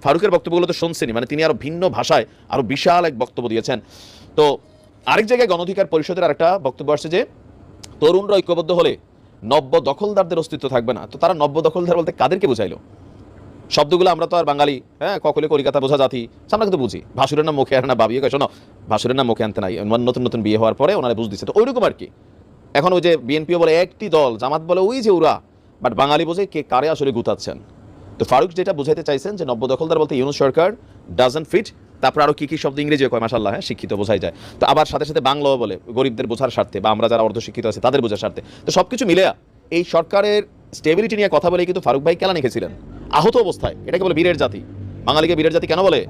ফারুকের বক্তব্যগুলো তো শুনছেনি, মানে তিনি আরো ভিন্ন ভাষায় আরো বিশাল এক বক্তব্য দিয়েছেন। তো আরেক জায়গায় গণ অধিকার পরিষদের আরেকটা বক্তব্য আসছে যে তরুণরা ঐক্যবদ্ধ হলে নব্য দখলদারদের অস্তিত্ব থাকবে না। তো তারা নব্য দখলদার বলতে কাদেরকে বোঝাইলো? শব্দগুলো আমরা তো আর বাঙালি, হ্যাঁ, কখলে কলিকাতা বোঝা জাতি, আমরা কিন্তু বুঝি। ভাসুরের নাম মুখে আনে না, বাবিয়ে শোনো ভাসুরের নাম মুখে আনতে নাই, নতুন নতুন বিয়ে হওয়ার পরে ওনারা বুঝ দিচ্ছে। তো ওইরকম আর কি। এখন ওই যে বিএনপিও বলে একটি দল, জামাত বলে ওই যে ওরা, বাট বাঙালি বোঝে কে কারে আসলে গুতাচ্ছেন। তো ফারুক যেটা বুঝাইতে চাইছেন যে নব্য দখলদার বলতে ইউনূস সরকার ডাজন্ট ফিট। তারপর আরো কি শব্দ ইংরেজি কয়, মাশাআল্লাহ, হ্যাঁ, শিক্ষিত বোঝাই যায়। তো আবার সাথে সাথে বাংলাও বলে গরিবদের বোঝার স্বার্থে, বা আমরা যারা অর্ধশিক্ষিত আছে তাদের বোঝার স্বার্থে। তো সবকিছু মিলে এই সরকারের স্টেবিলিটি নিয়ে কথা বলে কিন্তু ফারুক ভাই কেলা লিখেছিলেন আহত অবস্থায়। এটাকে বলে বীরের জাতি। বাঙালিকে বীরের জাতি কেন বলে?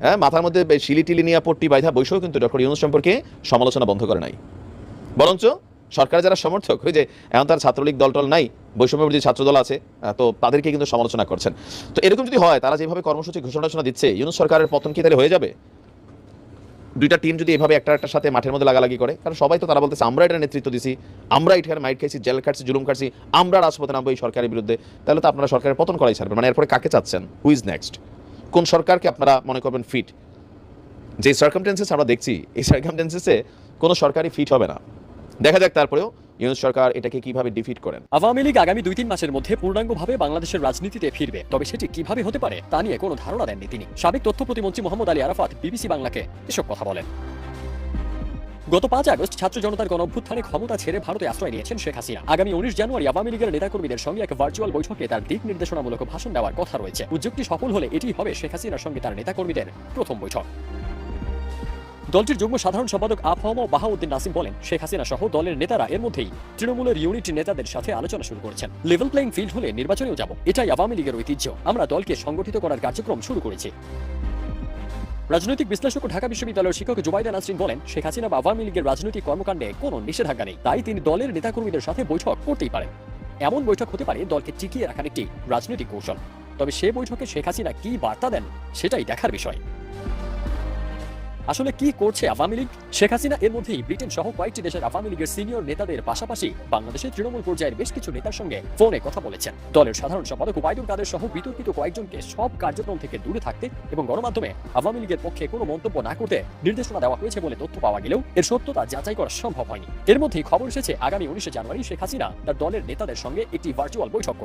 হ্যাঁ, মাথার মধ্যে শিলি টিলি নিয়ে পট্টি বাইধা বৈশও কিন্তু ডক্টর ইউনূস সম্পর্কে সমালোচনা বন্ধ করে নাই। বরঞ্চ সরকার যারা সমর্থক, ওই যে এখন তার ছাত্রলীগ দলটল নাই, বৈষম্যবিরোধী ছাত্র দল আছে, তো তাদেরকে কিন্তু সমালোচনা করছেন। তো এরকম যদি হয়, তারা যেভাবে কর্মসূচি ঘোষণা দিচ্ছে, ইউনূস সরকারের পতন কি তাহলে হয়ে যাবে? দুইটা টিম যদি এভাবে একটার সাথে মাঠের মধ্যে লাগালাগি করে, কারণ সবাই তো তারা বলতেছে আমরা এটা নেতৃত্ব দিছি, আমরা এটার মাইট খাইছি, জেল খাচ্ছি, জুলুম খাচ্ছি, আমরা রাজপথে নামবো এই সরকারের বিরুদ্ধে, তাহলে তো আপনারা সরকারের পতন করাই ছাড়বেন। মানে এরপরে কাকে চাচ্ছেন? Who is next? কোন সরকারকে আপনারা মনে করবেন ফিট? যে সার্কামস্টেন্সেস আমরা দেখছি, এই সার্কামস্টেন্সেসে কোনো সরকারই ফিট হবে না। দেখা যাক তারপরেও ইউনূস সরকার এটাকে কিভাবে ডিফিট করেন। আওয়ামী লীগ আগামী 2-3 মাসের মধ্যে পূর্ণাঙ্গভাবে বাংলাদেশের রাজনীতিতে ফিরবে, তবে সেটি কিভাবে হতে পারে তা নিয়ে কোনো ধারণা দেননি তিনি। সাবেক তথ্য প্রতিমন্ত্রী মোহাম্মদ আলী আরাফাত বিবিসি বাংলাকে এসব কথা বলেন। গত 5 আগস্ট ছাত্র জনতার গণঅভ্যুত্থানে ক্ষমতা ছেড়ে ভারতে আশ্রয় নিয়েছেন শেখ হাসিনা। আগামী 19 জানুয়ারি আওয়ামী লীগের নেতাকর্মীদের সঙ্গে এক ভার্চুয়াল বৈঠকে তার দিক নির্দেশনামূলক ভাষণ দেওয়ার কথা রয়েছে। উদ্যোগটি সফল হলে এটি হবে শেখ হাসিনার সঙ্গে তার নেতাকর্মীদের প্রথম বৈঠক। দলটির যুগ্ম সাধারণ সম্পাদক আফম বাহাউদ্দিন নাসিম বলেন, শেখ হাসিনা সহ দলের নেতারা এর মধ্যেই তৃণমূলের ইউনিট নেতাদের সাথে আলোচনা শুরু করেছেন। লেভেল প্লেইং ফিল্ড হলে নির্বাচনেও যাব, এটাই আওয়ামী লীগের ঐতিহ্য। আমরা দলকে সংগঠিত করার কার্যক্রম শুরু করেছি। রাজনৈতিক বিশ্লেষক ও ঢাকা বিশ্ববিদ্যালয়ের শিক্ষক জুবাইদা নাসরিন বলেন, শেখ হাসিনা বা আওয়ামী লীগের রাজনৈতিক কর্মকাণ্ডে কোনো নিষেধাজ্ঞা নেই, তাই তিনি দলের নেতাকর্মীদের সাথে বৈঠক করতেই পারেন। এমন বৈঠক হতে পারে দলকে টিকিয়ে রাখার একটি রাজনৈতিক কৌশল। তবে সে বৈঠকে শেখ হাসিনা কি বার্তা দেন সেটাই দেখার বিষয়। আসলে কি করছে আওয়ামী লীগ? শেখ হাসিনা এর মধ্যেই ব্রিটেন সহ কয়েকটি দেশের আওয়ামী লীগের সিনিয়র নেতাদের পাশাপাশি বাংলাদেশের তৃণমূল পর্যায়ের বেশ কিছু নেতার সঙ্গে ফোনে কথা বলেছেন। দলের সাধারণ সম্পাদক ওবায়দুল কাদের সহ বিতর্কিত কয়েকজনকে সব কার্যক্রম থেকে দূরে থাকতে এবং গণমাধ্যমে আওয়ামী লীগের পক্ষে কোনো মন্তব্য না করতে নির্দেশনা দেওয়া হয়েছে বলে তথ্য পাওয়া গেলেও এর সত্যতা যাচাই করা সম্ভব হয়নি। এর মধ্যেই খবর এসেছে আগামী 19 জানুয়ারি শেখ হাসিনা তার দলের নেতাদের সঙ্গে একটি ভার্চুয়াল বৈঠক